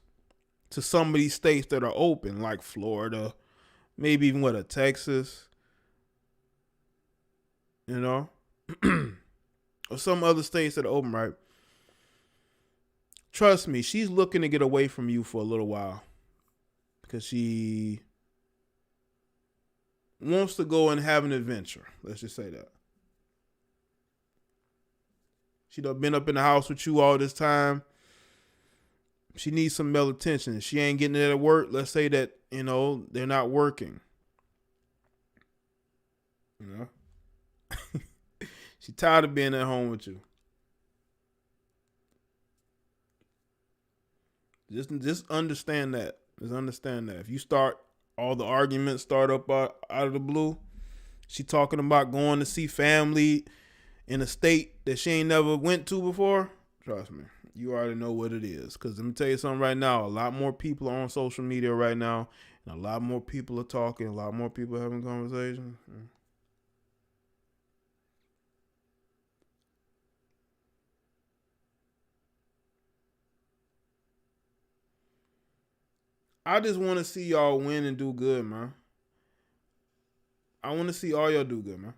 to some of these states that are open, like Florida, maybe even Texas, you know, or some other states that are open, right? Trust me, she's looking to get away from you for a little while because she wants to go and have an adventure. Let's just say that. She done been up in the house with you all this time. She needs some male attention. She ain't getting it at work. Let's say that, you know, they're not working. You know? She tired of being at home with you. Just understand that. Just understand that. If you start, all the arguments start up out of the blue. She talking about going to see family in a state that she ain't never went to before. Trust me, you already know what it is. Because let me tell you something right now. A lot more people are on social media right now. And a lot more people are talking. A lot more people are having conversations. I just want to see y'all win and do good, man. I want to see all y'all do good, man.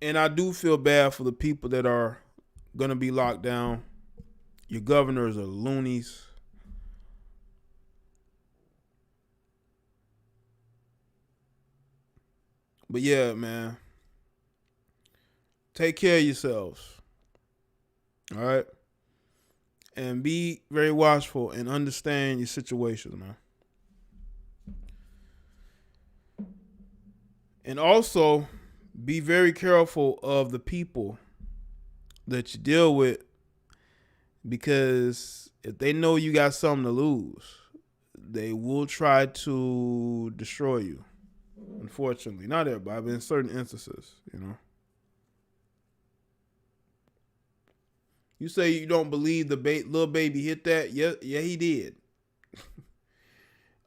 And I do feel bad for the people that are going to be locked down. Your governors are loonies. But yeah, man. Take care of yourselves. All right? And be very watchful and understand your situation, man. And also, be very careful of the people that you deal with, because if they know you got something to lose, they will try to destroy you. Unfortunately, not everybody, but in certain instances, you know. You say you don't believe the little baby hit that? Yeah, he did.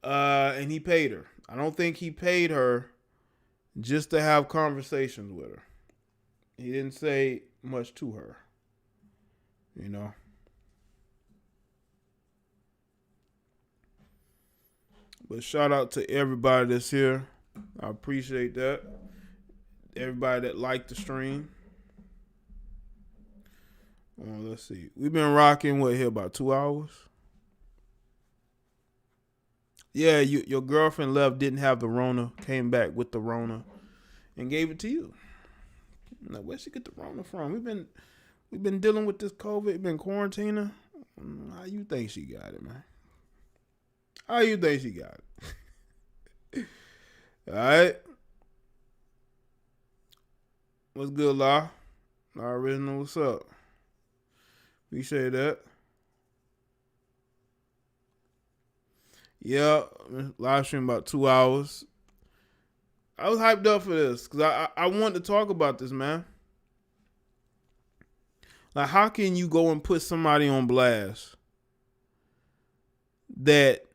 And he paid her. I don't think he paid her just to have conversations with her. He didn't say much to her, you know. But shout out to everybody that's here. I appreciate that. Everybody that liked the stream. Let's see. We've been rocking, what, here about 2 hours? Yeah, your girlfriend left, didn't have the Rona, came back with the Rona, and gave it to you. Now, where'd she get the Rona from? We've been dealing with this COVID, been quarantining. How you think she got it, man? How you think she got it? All right. What's good, La? I already know what's up. Appreciate that. Yeah, live stream about 2 hours. I was hyped up for this because I wanted to talk about this, man. Like, how can you go and put somebody on blast that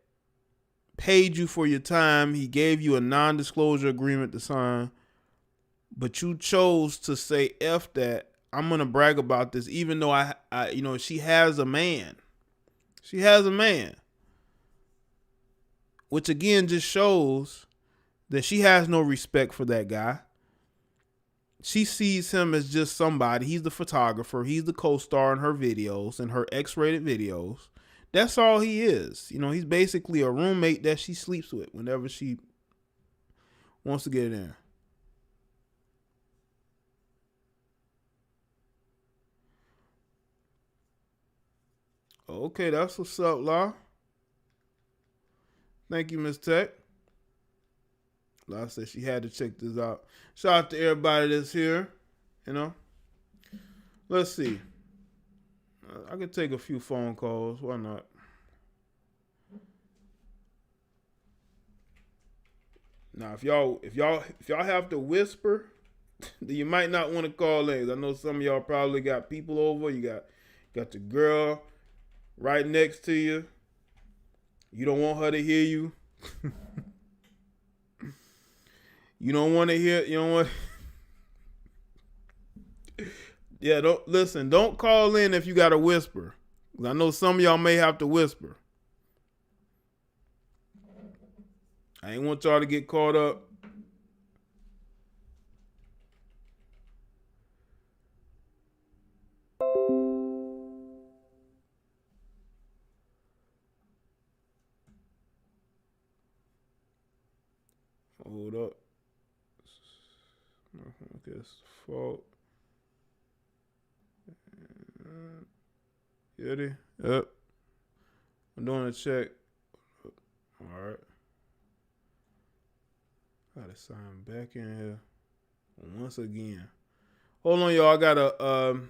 paid you for your time? He gave you a non-disclosure agreement to sign, but you chose to say, F that. I'm going to brag about this, even though I she has a man. She has a man. Which again just shows that she has no respect for that guy. She sees him as just somebody. He's the photographer. He's the co-star in her videos, in her X-rated videos. That's all he is. You know, he's basically a roommate that she sleeps with whenever she wants to get in. Okay, that's what's up, La. Thank you, Miss Tech. La said she had to check this out. Shout out to everybody that's here. You know. Let's see. I could take a few phone calls. Why not? Now, if y'all have to whisper, then you might not want to call in. I know some of y'all probably got people over. You got the girl right next to you. You don't want her to hear you. You don't want to hear. You don't want. Yeah, don't call in if you got to whisper. I know some of y'all may have to whisper. I ain't want y'all to get caught up. Hold up. Okay, it's fault. Ready? Yep. I'm doing a check. All right. Gotta sign back in here once again. Hold on, y'all. I gotta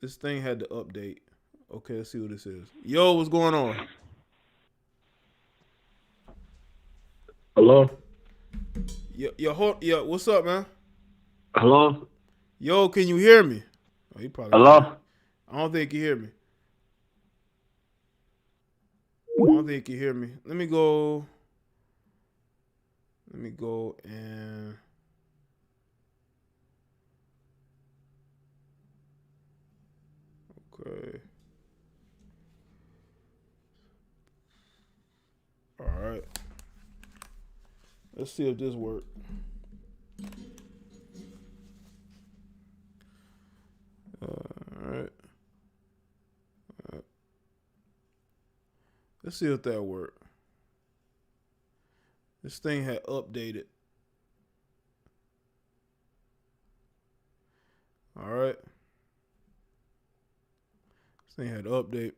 this thing had to update. Okay, let's see what this is. Yo, what's going on? Hello? Yo, what's up, man? Hello? Yo, can you hear me? Oh, he probably Hello? can't. I don't think he hear me. I don't think he hear me. Let me go and okay. All right. Let's see if this works. All right. Let's see if that worked. This thing had updated All right. This thing had to update.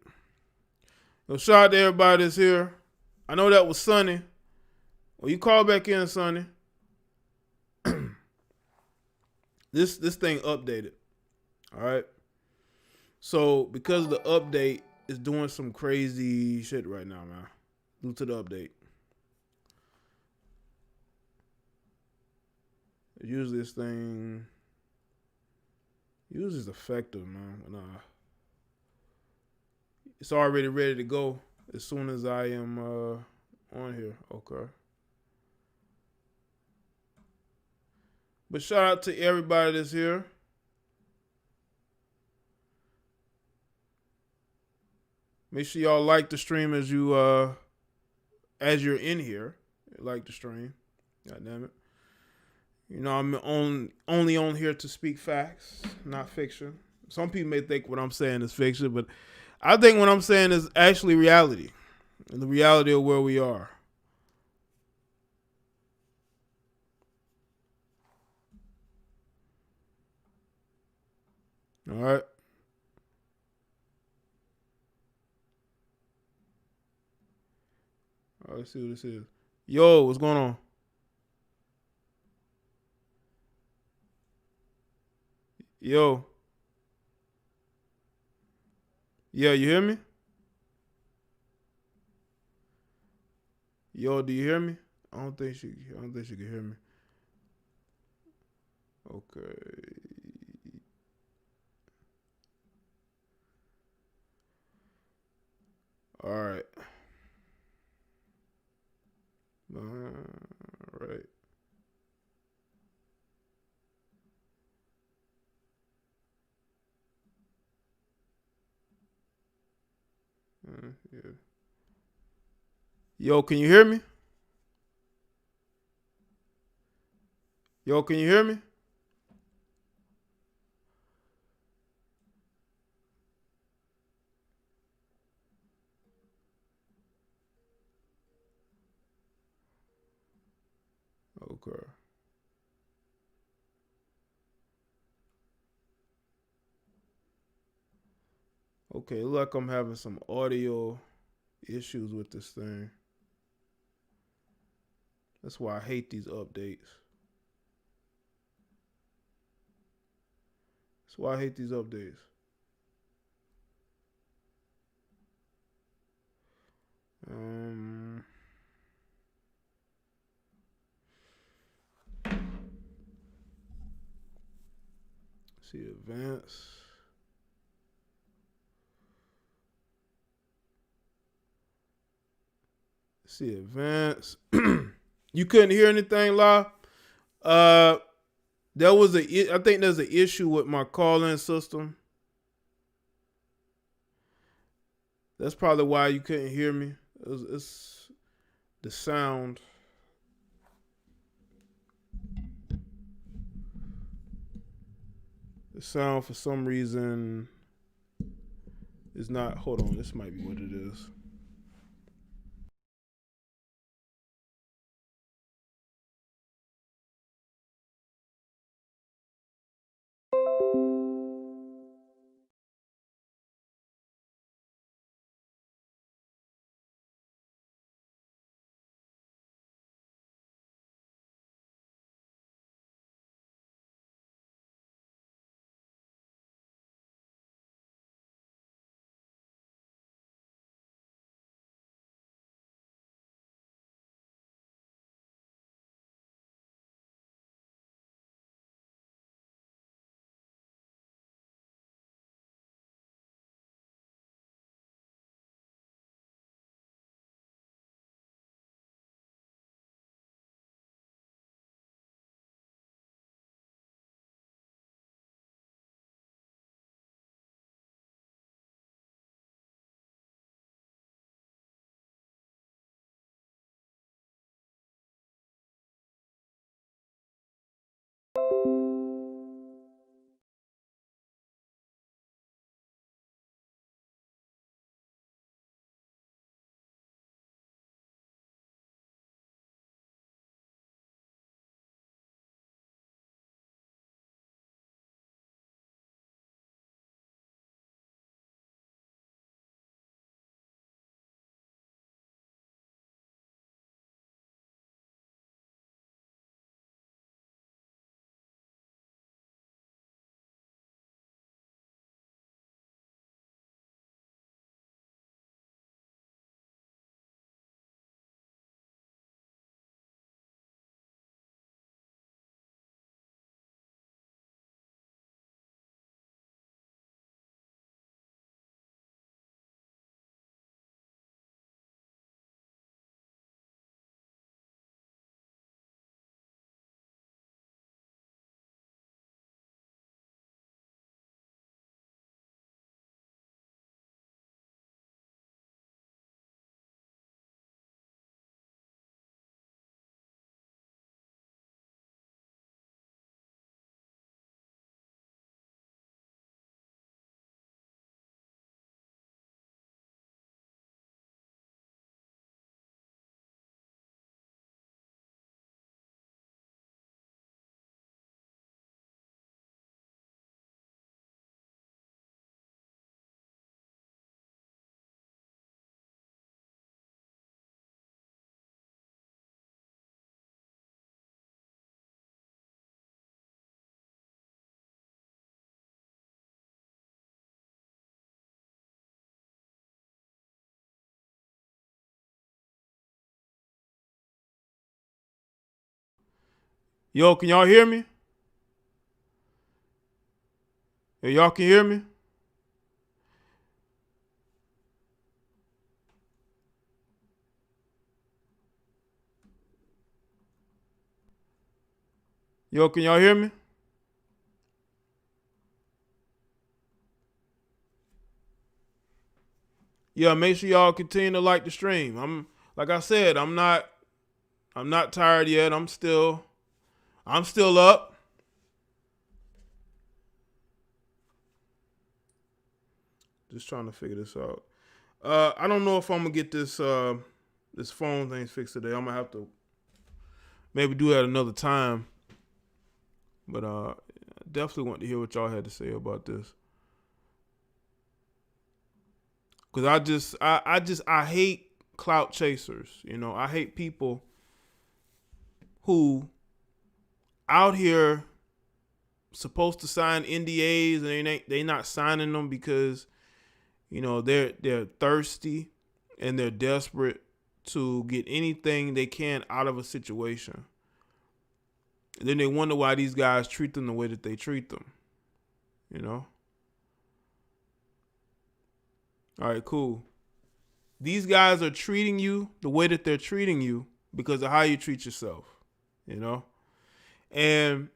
Yo, shout out to everybody that's here. I know that was Sonny. Well, you call back in, Sonny. This thing updated. All right. So because the update is doing some crazy shit right now, man. Due to the update. Usually this thing is effective, man. When it's already ready to go as soon as I am on here. Okay. But shout out to everybody that's here. Make sure y'all like the stream as you're in here. Like the stream. God damn it. You know, I'm only on here to speak facts, not fiction. Some people may think what I'm saying is fiction, but I think what I'm saying is actually reality. And the reality of where we are. All right. All right, let's see what this is. Yo, what's going on? Yo. Yeah, you hear me? Yo, do you hear me? I don't think she can hear me. Okay. All right. All right. Yeah. Yo, can you hear me? Yo, can you hear me? Okay. Okay, look like I'm having some audio issues with this thing. That's why I hate these updates. That's why I hate these updates. See advance. See advance. You couldn't hear anything live? I think there's an issue with my call-in system. That's probably why you couldn't hear me. It's the sound. The sound for some reason is not. Hold on, this might be what it is. Yo, can y'all hear me? Hey, y'all can hear me? Yo, can y'all hear me? Yeah, make sure y'all continue to like the stream. Like I said, I'm not tired yet. I'm still up. Just trying to figure this out. I don't know if I'm gonna get this this phone thing fixed today. I'm gonna have to maybe do that another time. But definitely want to hear what y'all had to say about this. Cause I hate clout chasers. You know, I hate people who out here supposed to sign NDAs and they not signing them because, you know, they're thirsty and they're desperate to get anything they can out of a situation. And then they wonder why these guys treat them the way that they treat them. You know? All right, cool. These guys are treating you the way that they're treating you because of how you treat yourself. You know? And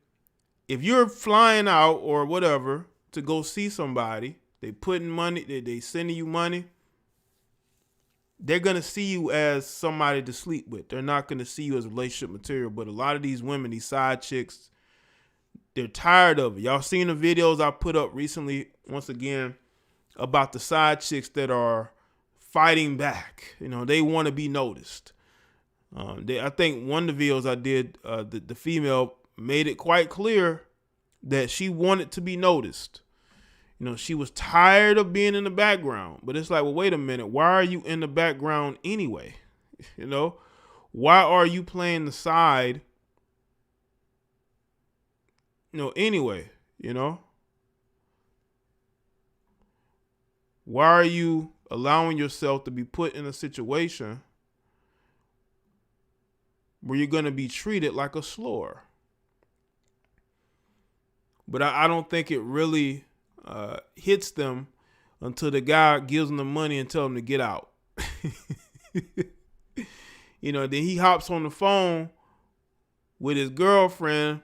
if you're flying out or whatever to go see somebody, they putting money, they sending you money, they're going to see you as somebody to sleep with. They're not going to see you as relationship material. But a lot of these women, these side chicks, they're tired of it. Y'all seen the videos I put up recently, once again, about the side chicks that are fighting back. You know, they want to be noticed. I think one of the videos I did, the female made it quite clear that she wanted to be noticed. You know, she was tired of being in the background. But it's like, well, wait a minute. Why are you in the background anyway? You know, why are you playing the side? You know, anyway, you know, why are you allowing yourself to be put in a situation where you're going to be treated like a slur? But I don't think it really hits them until the guy gives them the money and tell them to get out. You know, then he hops on the phone with his girlfriend,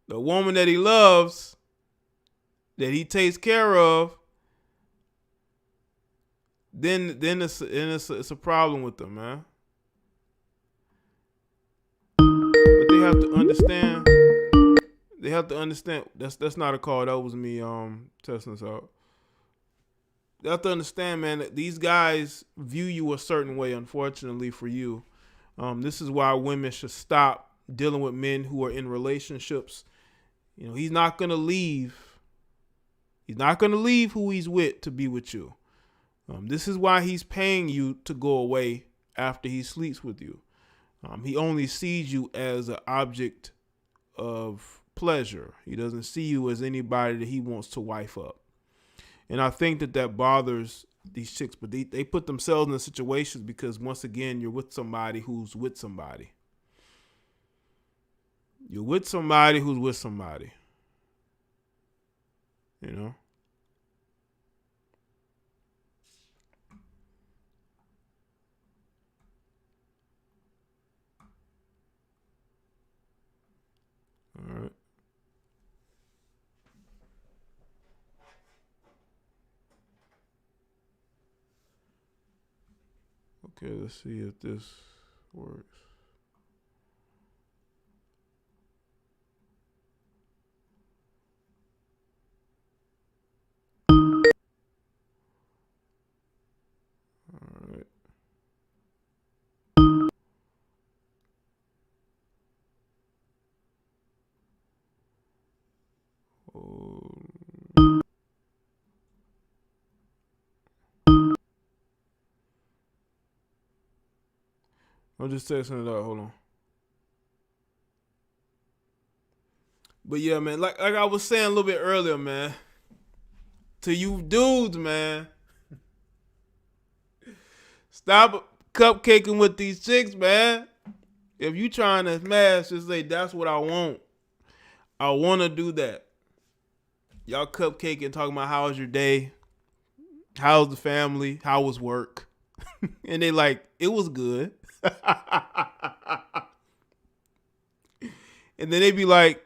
the woman that he loves, that he takes care of. Then it's a problem with them, man. But they have to understand. They have to understand. That's not a call. That was me testing this out. They have to understand, man, that these guys view you a certain way, unfortunately for you. This is why women should stop dealing with men who are in relationships. You know, he's not going to leave. He's not going to leave who he's with to be with you. This is why he's paying you to go away after he sleeps with you. He only sees you as an object of pleasure. He doesn't see you as anybody that he wants to wife up. And I think that bothers these chicks, but they put themselves in situations because, once again, you're with somebody who's with somebody. You're with somebody who's with somebody. You know? All right. Okay, let's see if this works. All right. I'm just texting it out. Hold on. But yeah, man, like I was saying a little bit earlier, man, to you dudes, man, stop cupcaking with these chicks, man. If you trying to smash, just say that's what I want. I want to do that. Y'all cupcaking, talking about how's your day, how's the family, how was work, and they like it was good. And then they be like,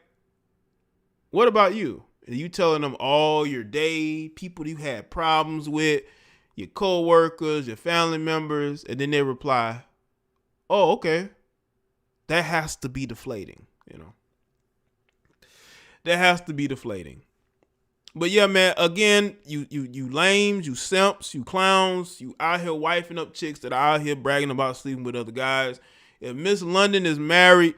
what about you? And you telling them all your day, people you had problems with, your co-workers, your family members, and then they reply, oh, okay. That has to be deflating, you know. That has to be deflating. But yeah, man, again, you lames, you simps, you clowns, you out here wifing up chicks that are out here bragging about sleeping with other guys. If Miss London is married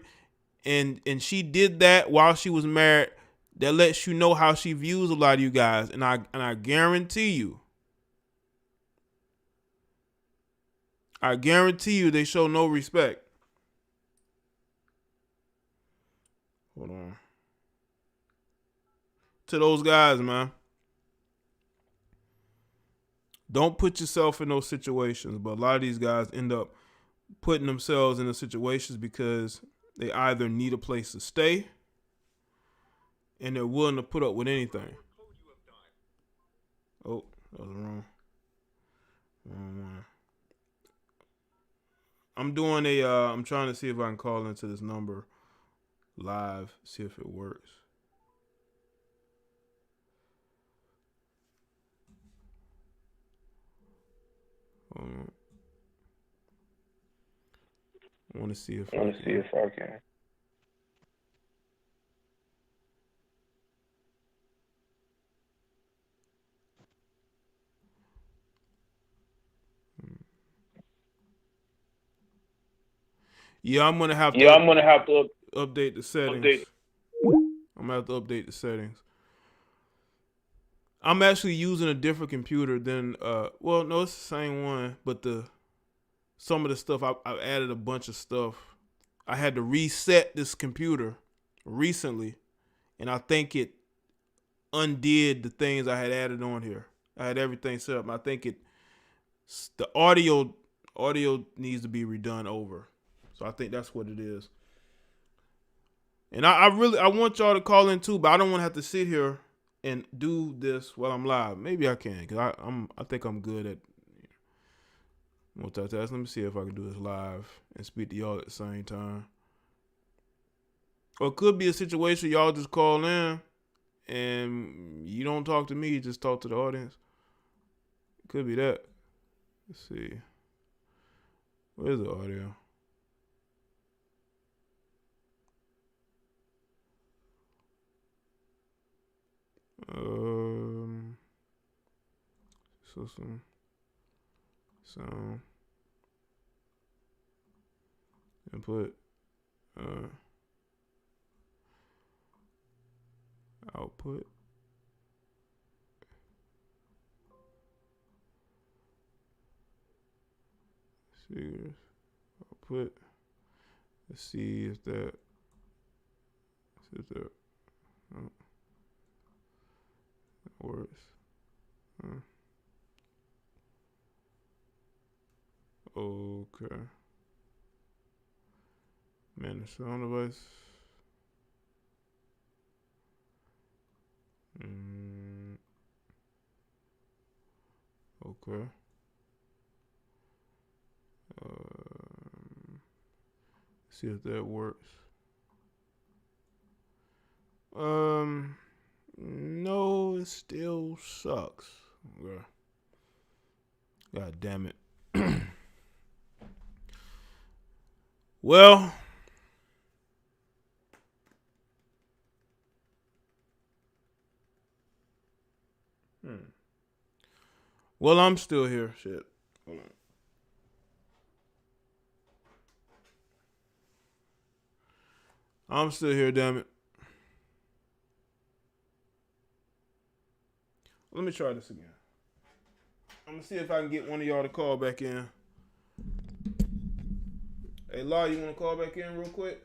and she did that while she was married, that lets you know how she views a lot of you guys. And I guarantee you they show no respect. Hold on. To those guys, man. Don't put yourself in those situations. But a lot of these guys end up putting themselves in those situations because they either need a place to stay and they're willing to put up with anything. Oh, that was wrong. Wrong one. I'm trying to see if I can call into this number live, see if it works. Hold on. I want to see if I can. Yeah, I'm gonna have to update the settings. I'm gonna have to update the settings. I'm actually using a different computer than well, no, it's the same one, but some of the stuff I've added a bunch of stuff. I had to reset this computer recently, and I think it undid the things I had added on here. I had everything set up. I think the audio needs to be redone over. So I think that's what it is. And I want y'all to call in too, but I don't want to have to sit here and do this while I'm live. Maybe I can, because I think I'm good at multitasking. Let me see if I can do this live and speak to y'all at the same time. Or it could be a situation y'all just call in and you don't talk to me, you just talk to the audience. It could be that. Let's see. Where's the audio? System. Sound. Input. Output. Speakers. Output. Let's see if that. Oh, that works. Okay. Manage sound device. Okay. See if that works. No, it still sucks. Okay. God damn it. Well, well, I'm still here. Shit. Hold on. I'm still here, damn it. Let me try this again. I'm gonna see if I can get one of y'all to call back in. Hey, Law, you wanna call back in real quick?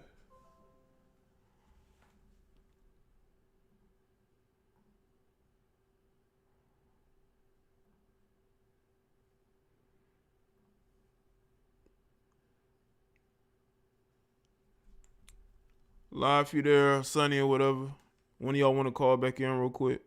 Live if you there, Sunny or whatever. One of y'all want to call back in real quick?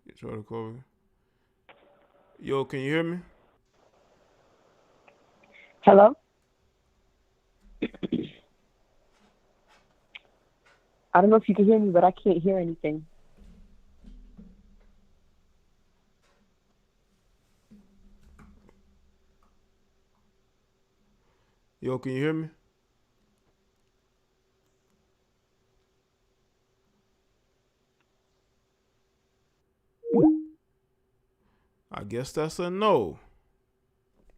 You try to call me. Yo, can you hear me? Hello? I don't know if you can hear me, but I can't hear anything. Yo, can you hear me? I guess that's a no.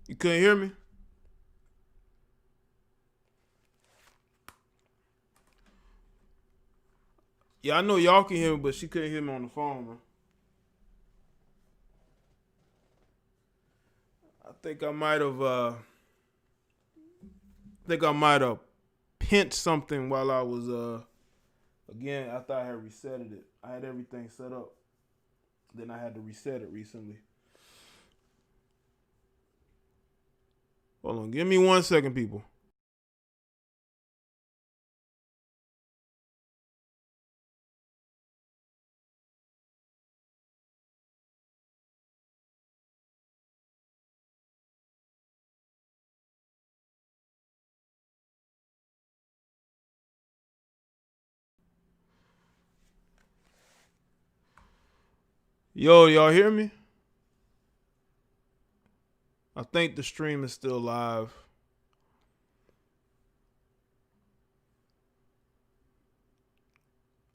You couldn't hear me? Yeah, I know y'all can hear me, but she couldn't hear me on the phone, man. I think I might have pinched something while I was again after I had reset it. I had everything set up. Then I had to reset it recently. Hold on, give me 1 second, people. Yo, y'all hear me? I think the stream is still live.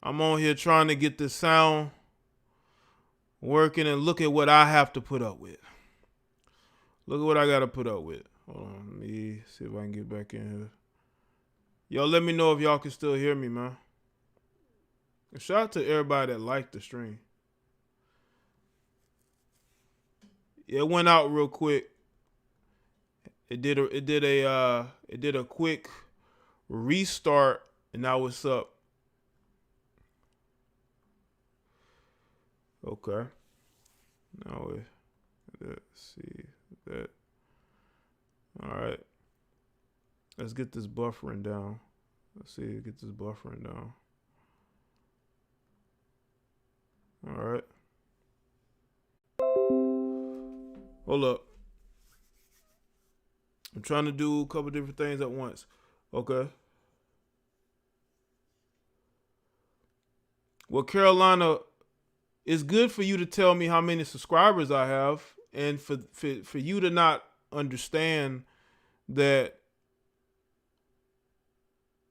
I'm on here trying to get this sound working, and look at what I have to put up with. Look at what I got to put up with. Hold on, let me see if I can get back in here. Y'all let me know if y'all can still hear me, man. And shout out to everybody that liked the stream. Yeah, it went out real quick. It did a quick restart, and now it's up. Okay. Now let's see that. All right. Let's get this buffering down. Let's see, get this buffering down. All right. Hold up. I'm trying to do a couple different things at once. Okay. Well, Carolina, it's good for you to tell me how many subscribers I have, and for you to not understand that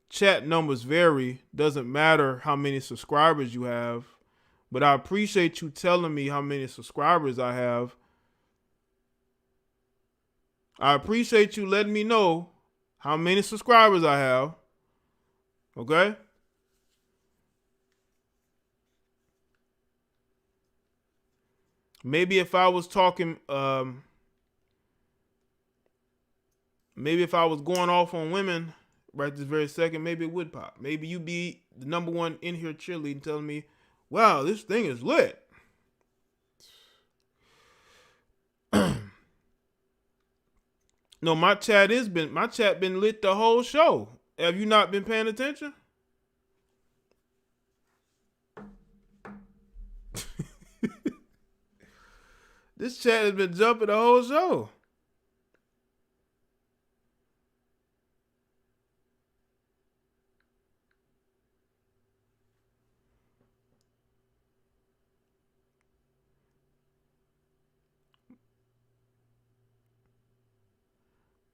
chat numbers vary. Doesn't matter how many subscribers you have, but I appreciate you telling me how many subscribers I have. I appreciate you letting me know how many subscribers I have. Okay? Maybe if I was talking, maybe if I was going off on women right this very second, maybe it would pop. Maybe you be the number one in here cheerleading, telling me, wow, this thing is lit. No, my chat been lit the whole show. Have you not been paying attention? This chat has been jumping the whole show.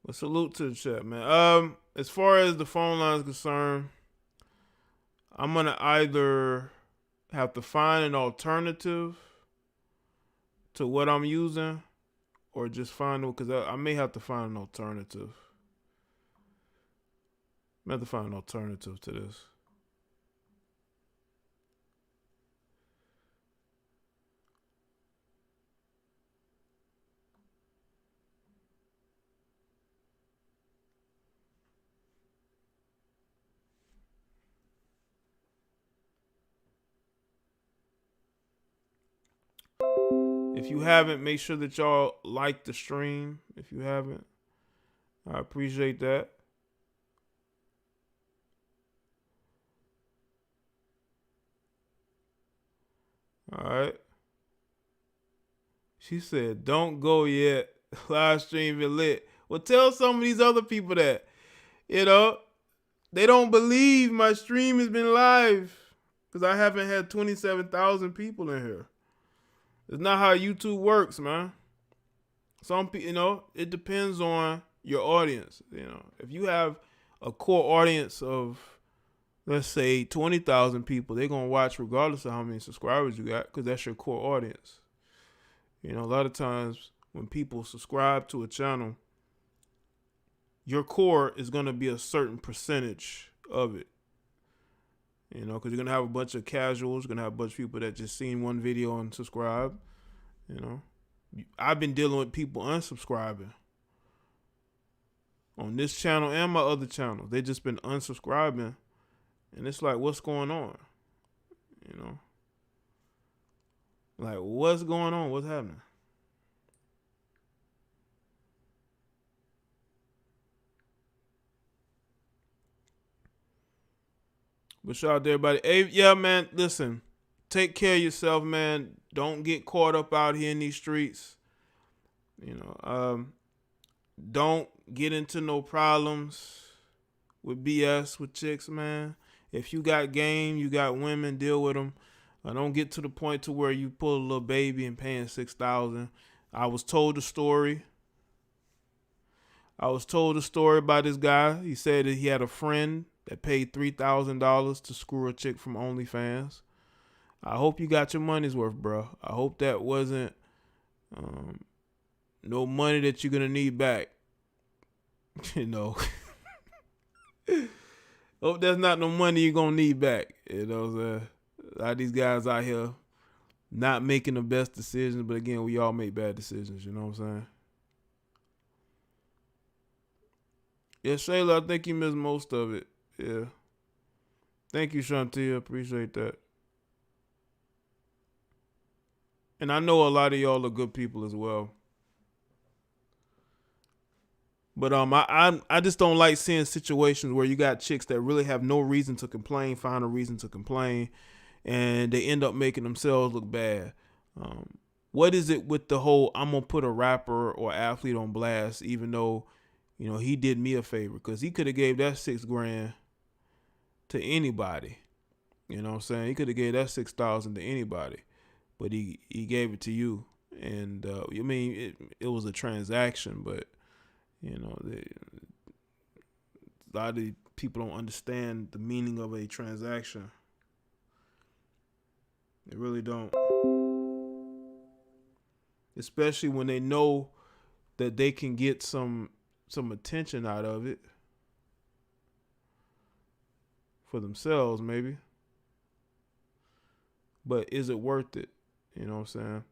Well, salute to the chat, man. As far as the phone line is concerned, I'm gonna either have to find an alternative to what I'm using, or just find it, because I may have to find an alternative. I have to find an alternative to this. If you haven't, make sure that y'all like the stream. If you haven't, I appreciate that. All right. She said, don't go yet. Live stream been lit. Well, tell some of these other people that, you know, they don't believe my stream has been live because I haven't had 27,000 people in here. It's not how YouTube works, man. Some people, you know, it depends on your audience. You know, if you have a core audience of, let's say, 20,000 people, they're going to watch regardless of how many subscribers you got because that's your core audience. You know, a lot of times when people subscribe to a channel, your core is going to be a certain percentage of it. You know, because you're going to have a bunch of casuals, you're going to have a bunch of people that just seen one video and subscribe. You know, I've been dealing with people unsubscribing on this channel and my other channel. They just been unsubscribing. And it's like, what's going on? You know, like, what's going on? What's happening? But shout out to everybody. Hey, yeah, man, listen. Take care of yourself, man. Don't get caught up out here in these streets. You know, don't get into no problems with BS with chicks, man. If you got game, you got women, deal with them. Don't get to the point to where you pull a little baby and paying $6,000. I was told the story. By this guy. He said that he had a friend that paid $3,000 to screw a chick from OnlyFans. I hope you got your money's worth, bro. I hope that wasn't no money that you're gonna need back. You know. Hope that's not no money you're gonna need back. You know what I'm saying? A lot of these guys out here not making the best decisions, but again, we all make bad decisions, you know what I'm saying? Yeah, Shayla, I think you missed most of it. Yeah. Thank you, Shantia. Appreciate that. And I know a lot of y'all are good people as well. But I just don't like seeing situations where you got chicks that really have no reason to complain, find a reason to complain, and they end up making themselves look bad. What is it with the whole I'm gonna put a rapper or athlete on blast, even though, you know, he did me a favor? Because he could have gave that $6,000 to anybody. You know what I'm saying? He could have gave that $6,000 to anybody, but he gave it to you. And I mean, it was a transaction, but you know, a lot of people don't understand the meaning of a transaction. They really don't. Especially when they know that they can get some attention out of it for themselves, maybe. But is it worth it? You know what I'm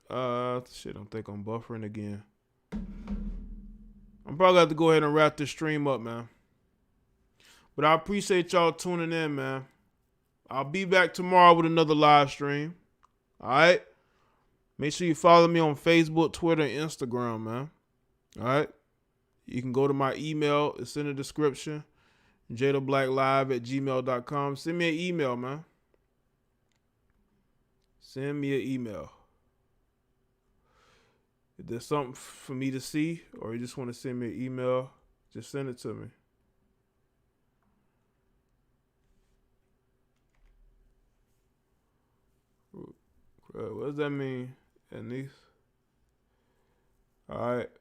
saying? Shit, I think I'm buffering again. I'm probably have to go ahead and wrap this stream up, man. But I appreciate y'all tuning in, man. I'll be back tomorrow with another live stream. All right? Make sure you follow me on Facebook, Twitter, and Instagram, man. All right? You can go to my email. It's in the description. jadablacklive@gmail.com. Send me an email, man. Send me an email. If there's something for me to see, or you just want to send me an email, just send it to me. What does that mean, Anise? All right.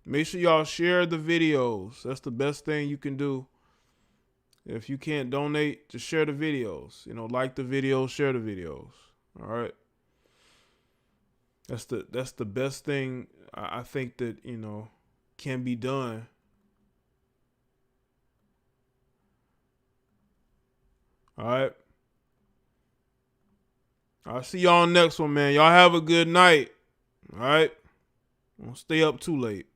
Make sure y'all share the videos. That's the best thing you can do. If you can't donate, just share the videos. You know, like the videos, share the videos. All right. That's the best thing I think that, you know, can be done. All right. I'll see y'all next one, man. Y'all have a good night. All right. Don't stay up too late.